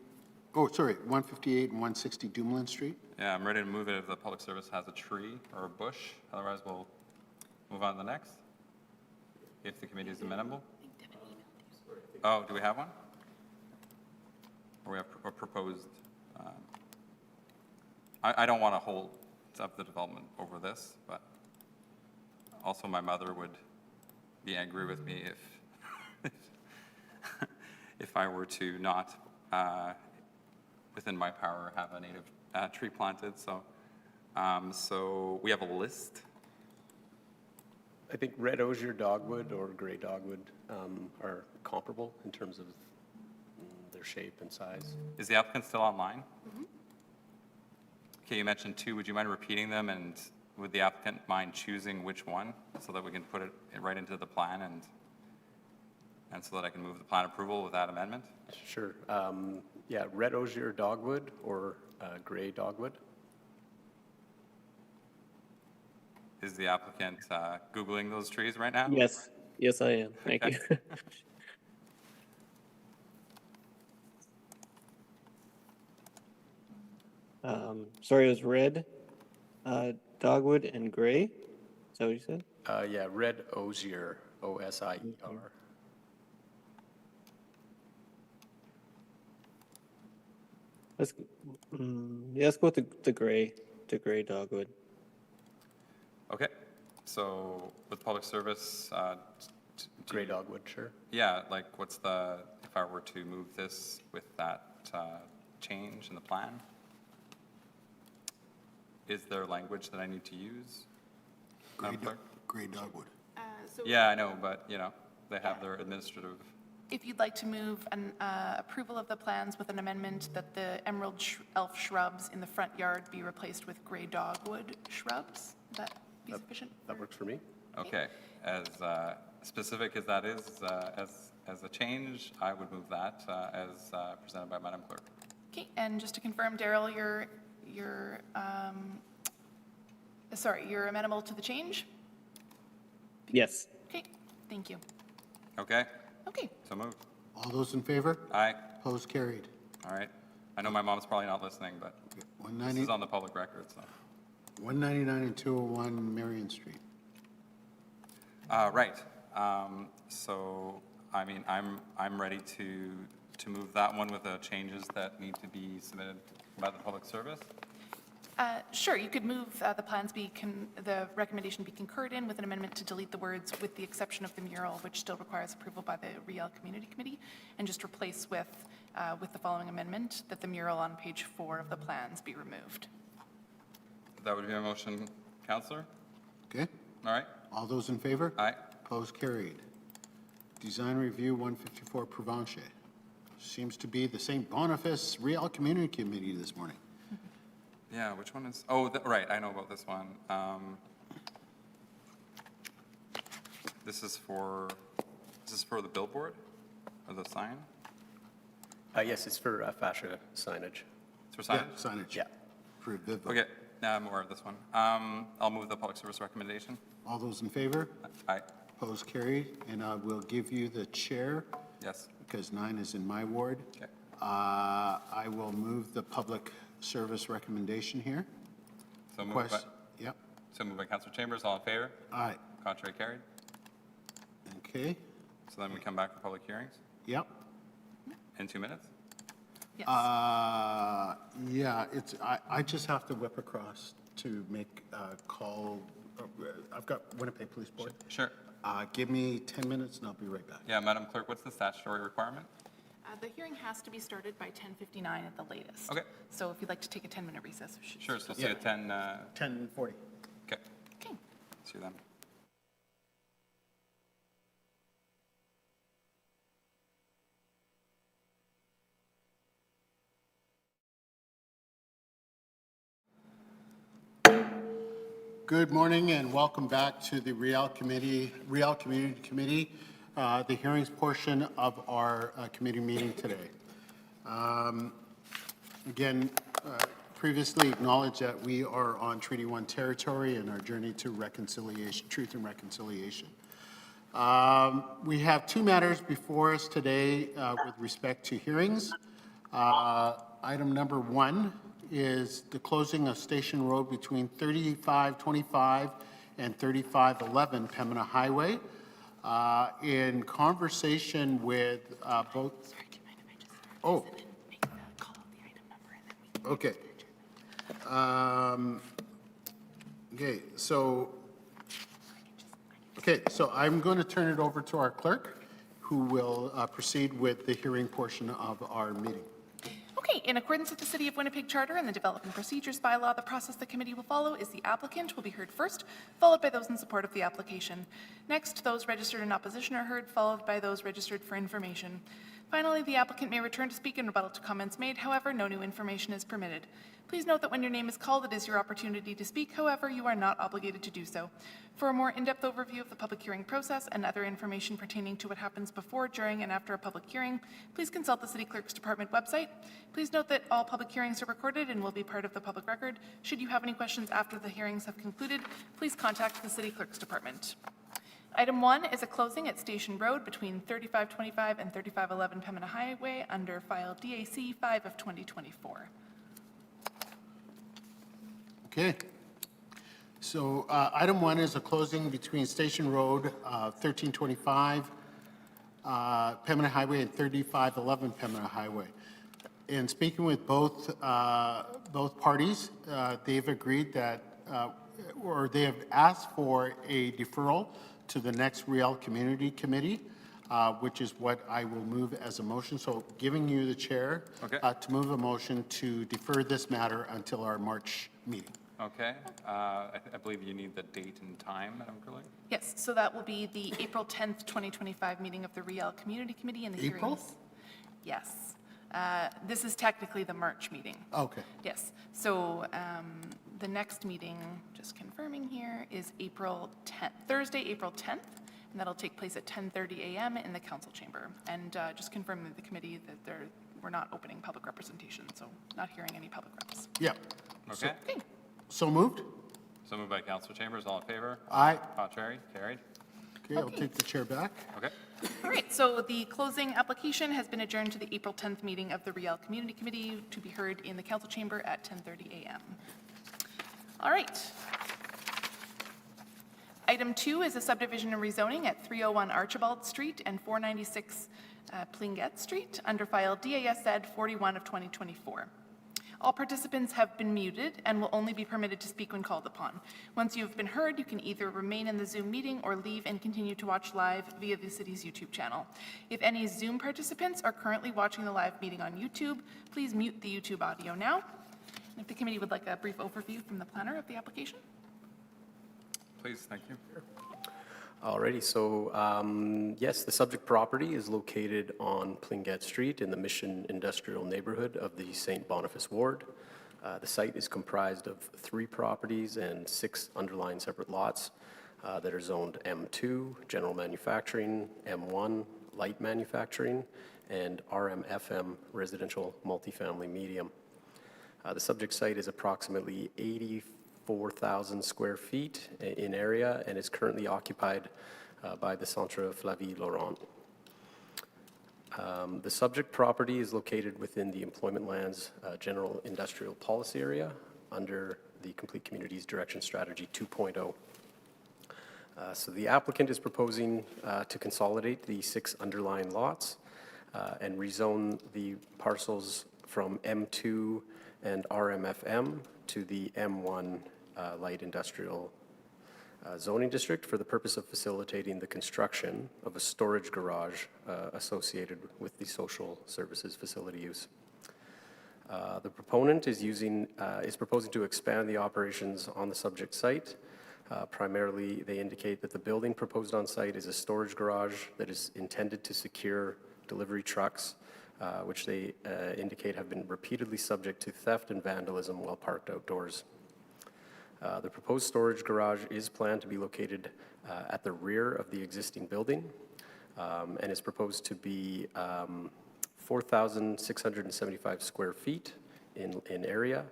Oh, sorry, 158 and 160 Dumoulin Street. Yeah, I'm ready to move it if the public service has a tree or a bush. Otherwise, we'll move on to the next. If the committee is amenable. Oh, do we have one? Or we have a proposed? I don't want to hold up the development over this, but also my mother would be angry with me if I were to not, within my power, have a native tree planted. So, so we have a list. I think red osier dogwood or gray dogwood are comparable in terms of their shape and size. Is the applicant still online? Okay, you mentioned two. Would you mind repeating them, and would the applicant mind choosing which one so that we can put it right into the plan and so that I can move the plan approval with that amendment? Sure. Yeah, red osier dogwood or gray dogwood. Is the applicant Googling those trees right now? Yes, yes, I am. Thank you. Sorry, it was red, dogwood, and gray. Is that what you said? Yeah, red osier, O-S-I-E-R. Yeah, let's go with the gray dogwood. Okay, so with public service, Gray dogwood, sure. yeah, like what's the, if if I were to move this with that change in the plan? Is there language that I need to use? Madam Clerk? Gray Dogwood. So Yeah, I know, but, you know, they have their administrative, if you'd like to move an approval of the plans with an amendment that the emerald elf shrubs in the front yard be replaced with gray dogwood shrubs, would that be sufficient? That works for me. okay. As specific as that is, as a change, I would move that as presented by Madam Clerk. Okay, and just to confirm, Daryl, you're amenable to the change? Yes. Okay, thank you. Okay, Okay, so moved. All those in favor? Aye, Opposed, carried. all right. I know my mom's probably not listening, but this 190 is on the public record, so. 199 and 201 Marion Street. Right. So, I mean, I'm ready to move that one with the changes that need to be submitted by the public service. sure, you could move the recommendation be concurred in with an amendment to delete the words "with the exception of the mural," which still requires approval by the Riel Community Committee, and just replace with the following amendment, that the mural on page 4 of the plans be removed. That would be a motion, Counselor. Okay? All right. All those in favor? Aye. Opposed, carried. Design Review 154 Provencher. Seems to be the St. Boniface Riel Community Committee this morning. Yeah, which one is, oh, right, I know about this one. This is for the billboard or the sign? Yes, it's for fascia signage. It's for Yeah, signage? signage. Yeah. For Vivo. Okay, now I'm aware of this one. I'll move the public service recommendation. All those in favor? Aye, Opposed, carried. And I will give you the chair yes, because 9 is in my ward. okay. I will move the public service recommendation here. So moved by, Request, yep, so moved by Counselor Chambers, all in favor? aye, Contrary carried. okay, So then we come back for public hearings yep. in 2 minutes? Yes. Yeah, I just have to whip across to make a call. I've got Winnipeg Police Board. Sure. Give me 10 minutes and I'll be right back. Yeah, Madam Clerk, what's the statutory requirement? The hearing has to be started by 10:59 at the latest. Okay. So if you'd like to take a 10-minute recess, we should. Sure, so see Yeah. you at 10, 10:40. okay, Okay. see you then. Good morning and welcome back to the Riel Community Committee, the hearings portion of our committee meeting today. Again, previously acknowledged that we are on Treaty 1 territory in our journey to reconciliation, truth and reconciliation. We have 2 matters before us today with respect to hearings. Item number 1 is the closing of Station Road between 3525 and 3511 Pembina Highway. In conversation with both. Sorry, do you mind if I just start? Oh. Make the call out the item number and then we Okay. So I'm going to turn it over to our clerk, who will proceed with the hearing portion of our meeting. Okay, in accordance with the City of Winnipeg Charter and the Development Procedures Bylaw, the process the committee will follow is the applicant will be heard first, followed by those in support of the application. Next, those registered in opposition are heard, followed by those registered for information. Finally, the applicant may return to speak in rebuttal to comments made. However, no new information is permitted. Please note that when your name is called, it is your opportunity to speak. However, you are not obligated to do so. For a more in-depth overview of the public hearing process and other information pertaining to what happens before, during, and after a public hearing, please consult the City Clerk's Department website. Please note that all public hearings are recorded and will be part of the public record. Should you have any questions after the hearings have concluded, please contact the City Clerk's Department. Item 1 is a closing at Station Road between 3525 and 3511 Pembina Highway under file DAC 5 of 2024. Okay. So item 1 is a closing between Station Road, 1325 Pembina Highway and 3511 Pembina Highway. In speaking with both parties, they've agreed that, or they have asked for a deferral to the next Riel Community Committee. which is what I will move as a motion. So giving you the chair Okay. to move a motion to defer this matter until our March meeting. Okay, I believe you need the date and time, Madam Clerk? Yes, so that will be the April 10th, 2025 meeting of the Riel Community Committee and the hearings. April? Yes. This is technically the March meeting. Okay. Yes, so the next meeting, just confirming here, is April 10th, Thursday, April 10th, and that'll take place at 10:30 a.m. in the council chamber. And just confirming with the committee that we're not opening public representation, so not hearing any public reps. Yep. Okay, Okay, So moved? so moved by Councilor Chambers, all in favor? Aye. Contrary, carried. Okay, I'll Okay. take the chair back. Okay, all right, so the closing application has been adjourned to the April 10th meeting of the Riel Community Committee to be heard in the council chamber at 10:30 a.m. All right. Item 2 is a subdivision and rezoning at 301 Archibald Street and 496 Plinget Street under file DASZ 41 of 2024. All participants have been muted and will only be permitted to speak when called upon. Once you have been heard, you can either remain in the Zoom meeting or leave and continue to watch live via the city's YouTube channel. If any Zoom participants are currently watching the live meeting on YouTube, please mute the YouTube audio now. And if the committee would like a brief overview from the planner of the application? please, thank you. Alrighty, so yes, the subject property is located on Plinget Street in the Mission Industrial Neighborhood of the St. Boniface Ward. The site is comprised of 3 properties and 6 underlying separate lots that are zoned M2, General Manufacturing, M1, Light Manufacturing, and RMFM, Residential Multifamily Medium. The subject site is approximately 84,000 square feet in area and is currently occupied by the Centre Flavie Laurent. The subject property is located within the Employment Lands General Industrial Policy Area under the Complete Communities Direction Strategy 2.0. So the applicant is proposing to consolidate the 6 underlying lots and rezone the parcels from M2 and RMFM to the M1 Light Industrial zoning district for the purpose of facilitating the construction of a storage garage associated with the social services facility use. The proponent is proposing to expand the operations on the subject site. Primarily, they indicate that the building proposed on site is a storage garage that is intended to secure delivery trucks, which they indicate have been repeatedly subject to theft and vandalism while parked outdoors. The proposed storage garage is planned to be located at the rear of the existing building and is proposed to be 4,675 square feet in area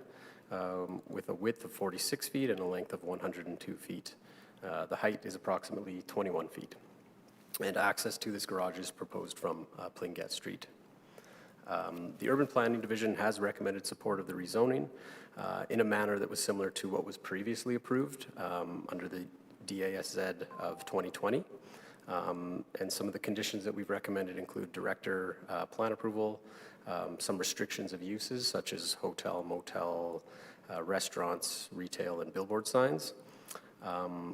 with a width of 46 feet and a length of 102 feet. The height is approximately 21 feet. And access to this garage is proposed from Plinget Street. The Urban Planning Division has recommended support of the rezoning in a manner that was similar to what was previously approved under the DASZ of 2020. And some of the conditions that we've recommended include director plan approval, some restrictions of uses such as hotel, motel, restaurants, retail, and billboard signs.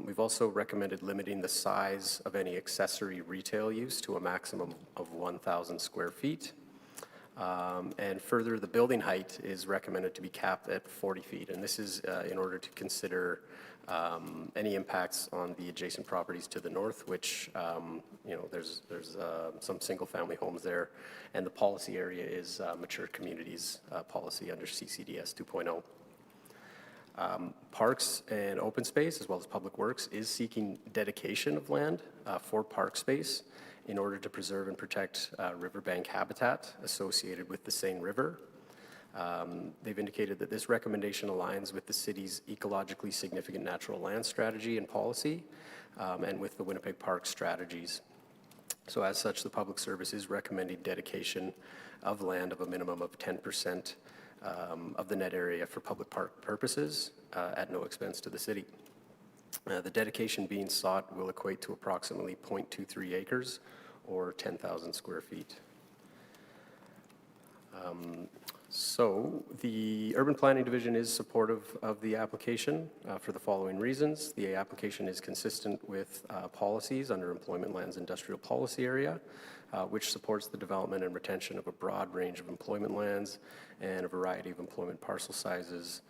We've also recommended limiting the size of any accessory retail use to a maximum of 1,000 square feet. And further, the building height is recommended to be capped at 40 feet. And this is in order to consider any impacts on the adjacent properties to the north, which, there's some single-family homes there. And the policy area is mature communities policy under CCDS 2.0. Parks and Open Space, as well as Public Works, is seeking dedication of land for park space in order to preserve and protect riverbank habitat associated with the Seine River. They've indicated that this recommendation aligns with the city's ecologically significant natural land strategy and policy and with the Winnipeg Park strategies. So as such, the Public Service is recommending dedication of land of a minimum of 10% of the net area for public park purposes at no expense to the city. The dedication being sought will equate to approximately 0.23 acres or 10,000 square feet. So the Urban Planning Division is supportive of the application for the following reasons. The application is consistent with policies under Employment Lands Industrial Policy Area, which supports the development and retention of a broad range of employment lands and a variety of employment parcel sizes,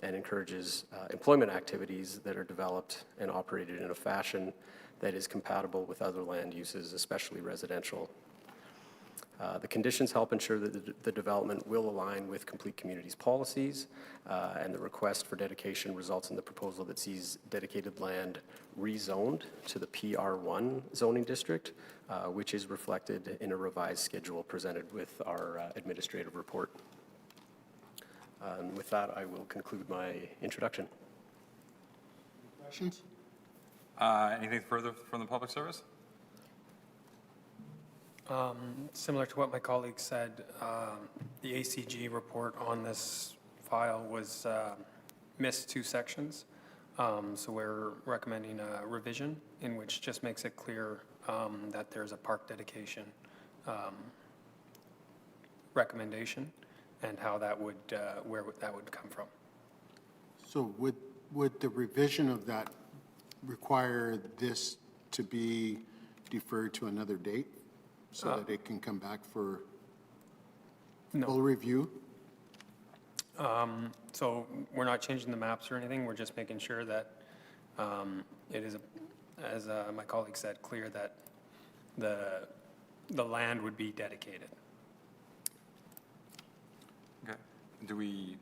and encourages employment activities that are developed and operated in a fashion that is compatible with other land uses, especially residential. The conditions help ensure that the development will align with Complete Communities policies, and the request for dedication results in the proposal that sees dedicated land rezoned to the PR1 zoning district, which is reflected in a revised schedule presented with our administrative report. And with that, I will conclude my introduction. Questions? Anything further from the public service? Similar to what my colleague said, the ACG report on this file was missed 2 sections. So we're recommending a revision in which just makes it clear that there's a park dedication recommendation and how that would, where that would come from. So would the revision of that require this to be deferred to another date so that it can come back for full review? So we're not changing the maps or anything, we're just making sure that it is, as my colleague said, clear that the land would be dedicated. Okay. Do we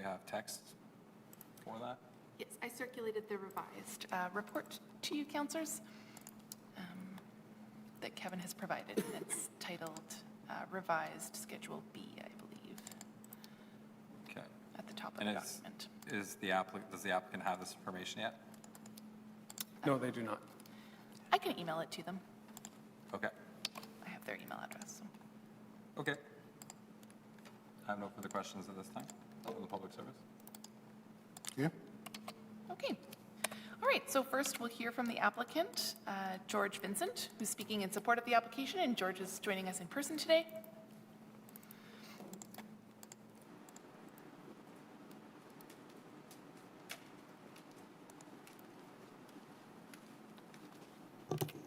have text for that? Yes, I circulated the revised report to you, councillors, that Kevin has provided, and it's titled Revised Schedule B, I believe, Okay. at the top of And the document. does the applicant have this information yet? No, they do not. I can email it to them. Okay. I have their email address. So. Okay. I have no further questions at this time from the public service. Yeah? Okay. All right, so first we'll hear from the applicant, George Vincent, who's speaking in support of the application, and George is joining us in person today.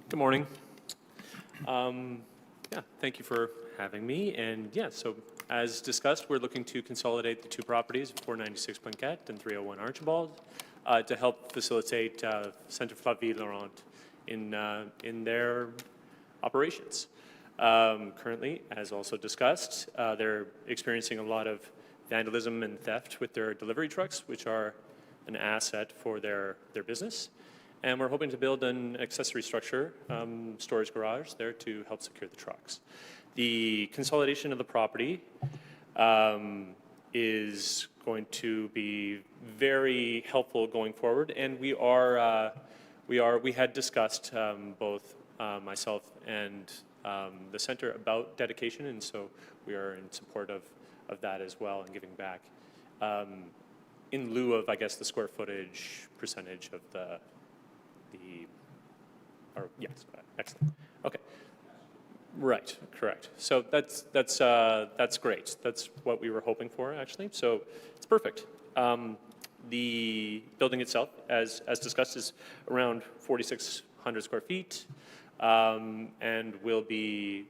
Good morning. Yeah, thank you for having me. And yeah, so as discussed, we're looking to consolidate the 2 properties, 496 Blanquette and 301 Archibald, to help facilitate Centre Flavie Laurent in their operations. Currently, as also discussed, they're experiencing a lot of vandalism and theft with their delivery trucks, which are an asset for their business. And we're hoping to build an accessory structure, storage garage there to help secure the trucks. The consolidation of the property is going to be very helpful going forward, and we had discussed both myself and the center about dedication, and so we are in support of that as well and giving back in lieu of, I guess, the square footage percentage of yes, excellent. Okay. Right, correct. So that's great. That's what we were hoping for, actually. So it's perfect. The building itself, as discussed, is around 4,600 square feet, and will be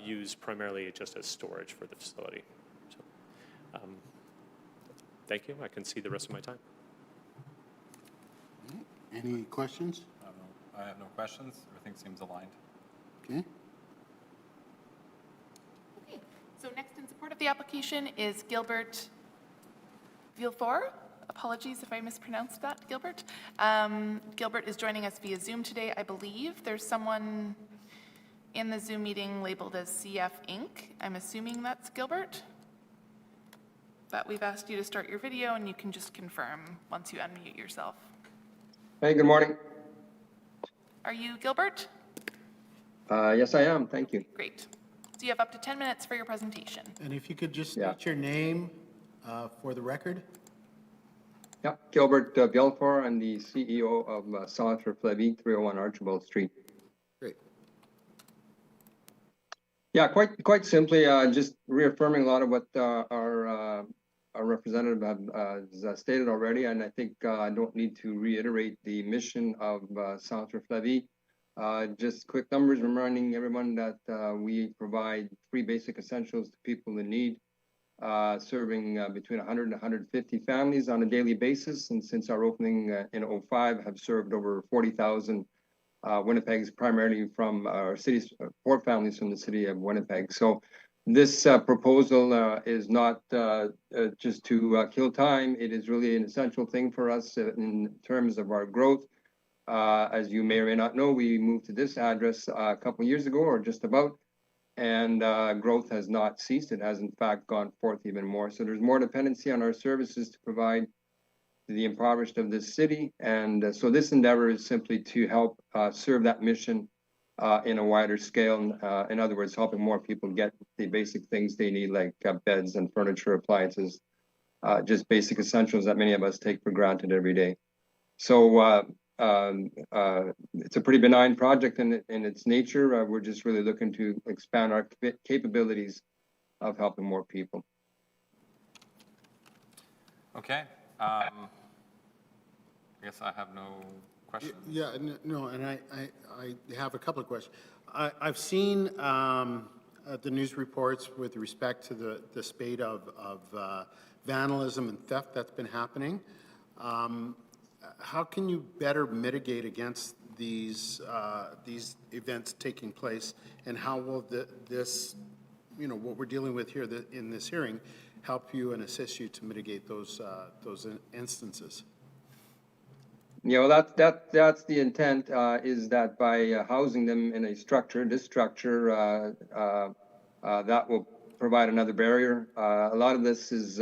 used primarily just as storage for the facility. So, thank you. I can see the rest of my time. Any questions? I have no questions. Everything seems aligned. Okay. Okay, so next in support of the application is Gilbert Villefort. Apologies if I mispronounced that, Gilbert. Gilbert is joining us via Zoom today, I believe. There's someone in the Zoom meeting labeled as CF Inc. I'm assuming that's Gilbert. But we've asked you to start your video, and you can just confirm once you unmute yourself. Hey, good morning. Are you Gilbert? Yes, I am. Thank you. Great. So you have up to 10 minutes for your presentation. And if you could just Yeah. state your name for the record? Yeah, Gilbert Villefort. I'm the CEO of Centre Flavie, 301 Archibald Street. Great. Yeah, quite simply, just reaffirming a lot of what our representative has stated already, and I think I don't need to reiterate the mission of Centre Flavie. Just quick numbers reminding everyone that we provide 3 basic essentials to people in need, serving between 100 and 150 families on a daily basis, and since our opening in 2005, have served over 40,000 Winnipegs, primarily from our city's 4 families from the city of Winnipeg. So this proposal is not just to kill time. It is really an essential thing for us in terms of our growth. As you may or may not know, we moved to this address a couple of years ago, or just about, and growth has not ceased. It has in fact gone forth even more. So there's more dependency on our services to provide to the impoverished of this city. And so this endeavor is simply to help serve that mission in a wider scale. In other words, helping more people get the basic things they need, like beds and furniture, appliances, just basic essentials that many of us take for granted every day. So it's a pretty benign project in its nature. We're just really looking to expand our capabilities of helping more people. Okay. I guess I have no questions. Yeah, no, and I have a couple of questions. I've seen the news reports with respect to the spate of vandalism and theft that's been happening. How can you better mitigate against these events taking place, and how will this, what we're dealing with here in this hearing, help you and assist you to mitigate those instances? Yeah, well, that's the intent, is that by housing them in a structure, this structure, that will provide another barrier. A lot of this is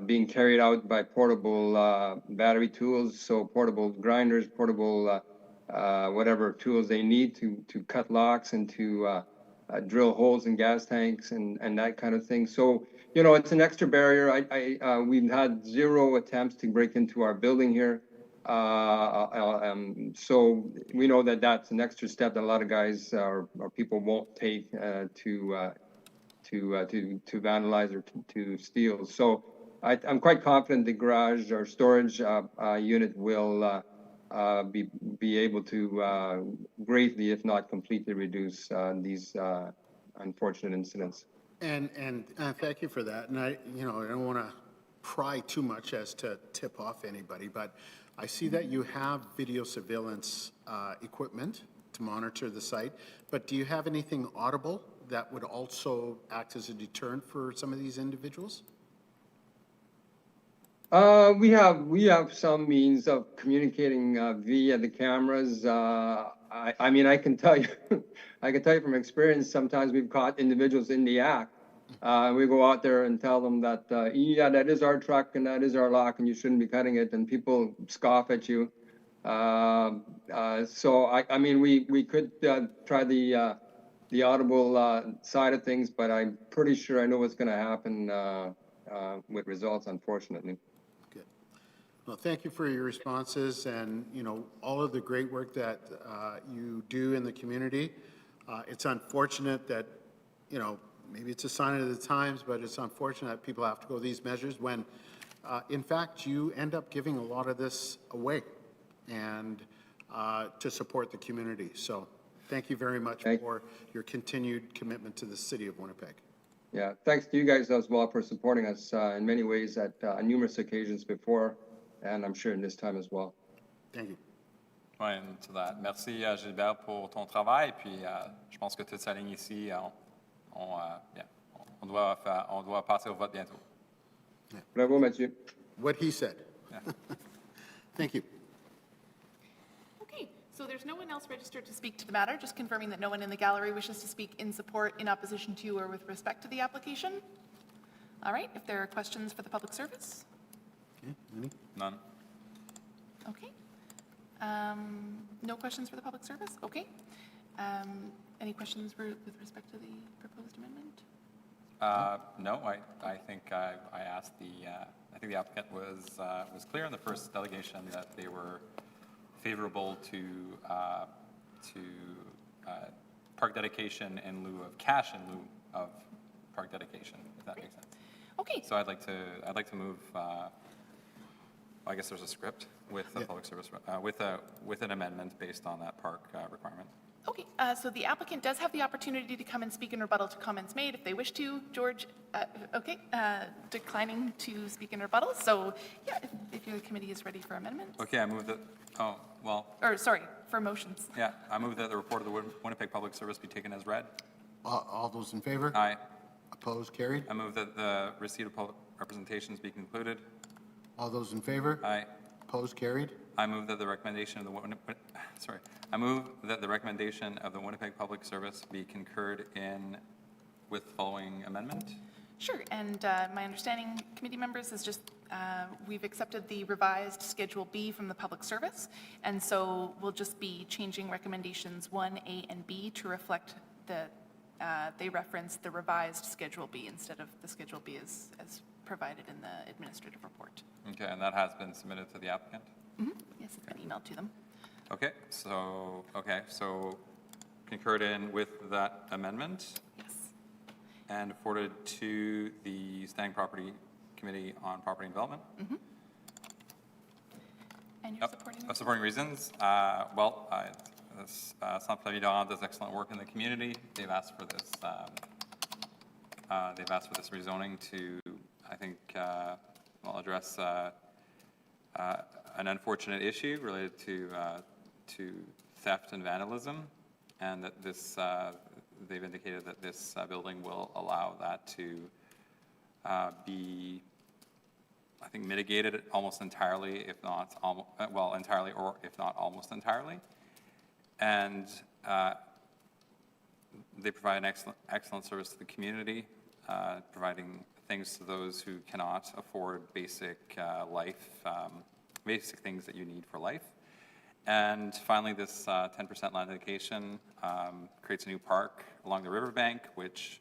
being carried out by portable battery tools, so portable grinders, portable whatever tools they need to cut locks and to drill holes in gas tanks and that kind of thing. So, it's an extra barrier. We've had 0 attempts to break into our building here. So we know that that's an extra step that a lot of guys or people won't take to vandalize or to steal. So I'm quite confident the garage or storage unit will be able to greatly, if not completely, reduce these unfortunate incidents. And thank you for that. And I don't want to pry too much as to tip off anybody, but I see that you have video surveillance equipment to monitor the site, but do you have anything audible that would also act as a deterrent for some of these individuals? We have some means of communicating via the cameras. I mean, I can tell you, from experience, sometimes we've caught individuals in the act. We go out there and tell them that, yeah, that is our truck and that is our lock and you shouldn't be cutting it, and people scoff at you. So I mean, we could try the audible side of things, but I'm pretty sure I know what's going to happen with results, unfortunately. Good. Well, thank you for your responses and, all of the great work that you do in the community. It's unfortunate that, maybe it's a sign of the times, but it's unfortunate that people have to go these measures when, in fact, you end up giving a lot of this away and to support the community. So thank you very much for your continued commitment to the city of Winnipeg. Yeah, thanks to you guys as well for supporting us in many ways at numerous occasions before, and I'm sure in this time as well. Thank you. Oui, to that. Merci Gilbert pour ton travail. Puis je pense que toute sa ligne ici, on doit passer au vote bientôt. Bravo, Mathieu. What he said. Yeah. Thank you. Okay, so there's no one else registered to speak to the matter, just confirming that no one in the gallery wishes to speak in support, in opposition to, or with respect to the application. All right, if there are questions for the public service? Okay, any? None. Okay. No questions for the public service? Okay. Any questions with respect to the proposed amendment? No, I think I asked I think the applicant was clear in the first delegation that they were favorable to park dedication in lieu of cash in lieu of park dedication, if that makes sense. Okay, So I'd like to move, I guess there's a script with the public service, with an amendment based on that park requirement. okay, so the applicant does have the opportunity to come and speak in rebuttal to comments made if they wish to. George, okay, declining to speak in rebuttal. So, yeah, if your committee is ready for amendments. Okay, I move that, oh, well, Or, sorry, for motions. yeah, I move that the report of the Winnipeg Public Service be taken as read. All those in favor? Aye. Opposed? Carried. I move that the receipt of public representations be concluded. All those in favor? Aye. Opposed? Carried. I move that the recommendation of the I move that the recommendation of the Winnipeg Public Service be concurred in with the following amendment. Sure, and my understanding, committee members, is just we've accepted the revised Schedule B from the Public Service, and so we'll just be changing recommendations 1A and B to reflect that they reference the revised Schedule B instead of the Schedule B as provided in the administrative report. Okay, and that has been submitted to the applicant? Yes, it's been emailed to them. Okay, so concurred in with that amendment Yes. and forwarded to the Standing Property Committee on Property and Development. And you're Yep, supporting of this? supporting reasons. Centre Flavie does excellent work in the community. They've asked for this. Rezoning to, I think, address an unfortunate issue related to theft and vandalism, and that this they've indicated that this building will allow that to be, I think, mitigated almost entirely, if not entirely, or if not almost entirely. And they provide an excellent service to the community, providing things to those who cannot afford basic basic things that you need for life. And finally, this 10% land dedication creates a new park along the riverbank, which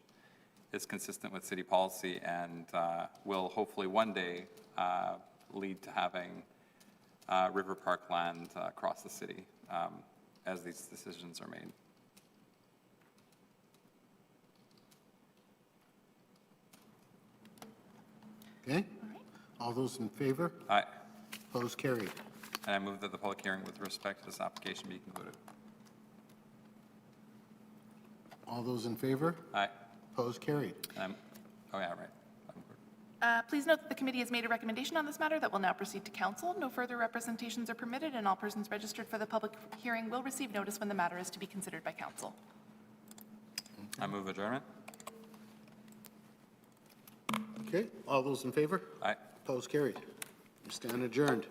is consistent with city policy and will hopefully one day lead to having river park land across the city as these decisions are made. Okay. All those in favor? Aye. Opposed? Carried. And I move that the public hearing with respect to this application be concluded. All those in favor? Aye. Opposed? Carried. And oh yeah, right. Please note that the committee has made a recommendation on this matter that will now proceed to council. No further representations are permitted, and all persons registered for the public hearing will receive notice when the matter is to be considered by council. I move adjournment. Okay. All those in favor? Aye. Opposed? Carried. We stand adjourned.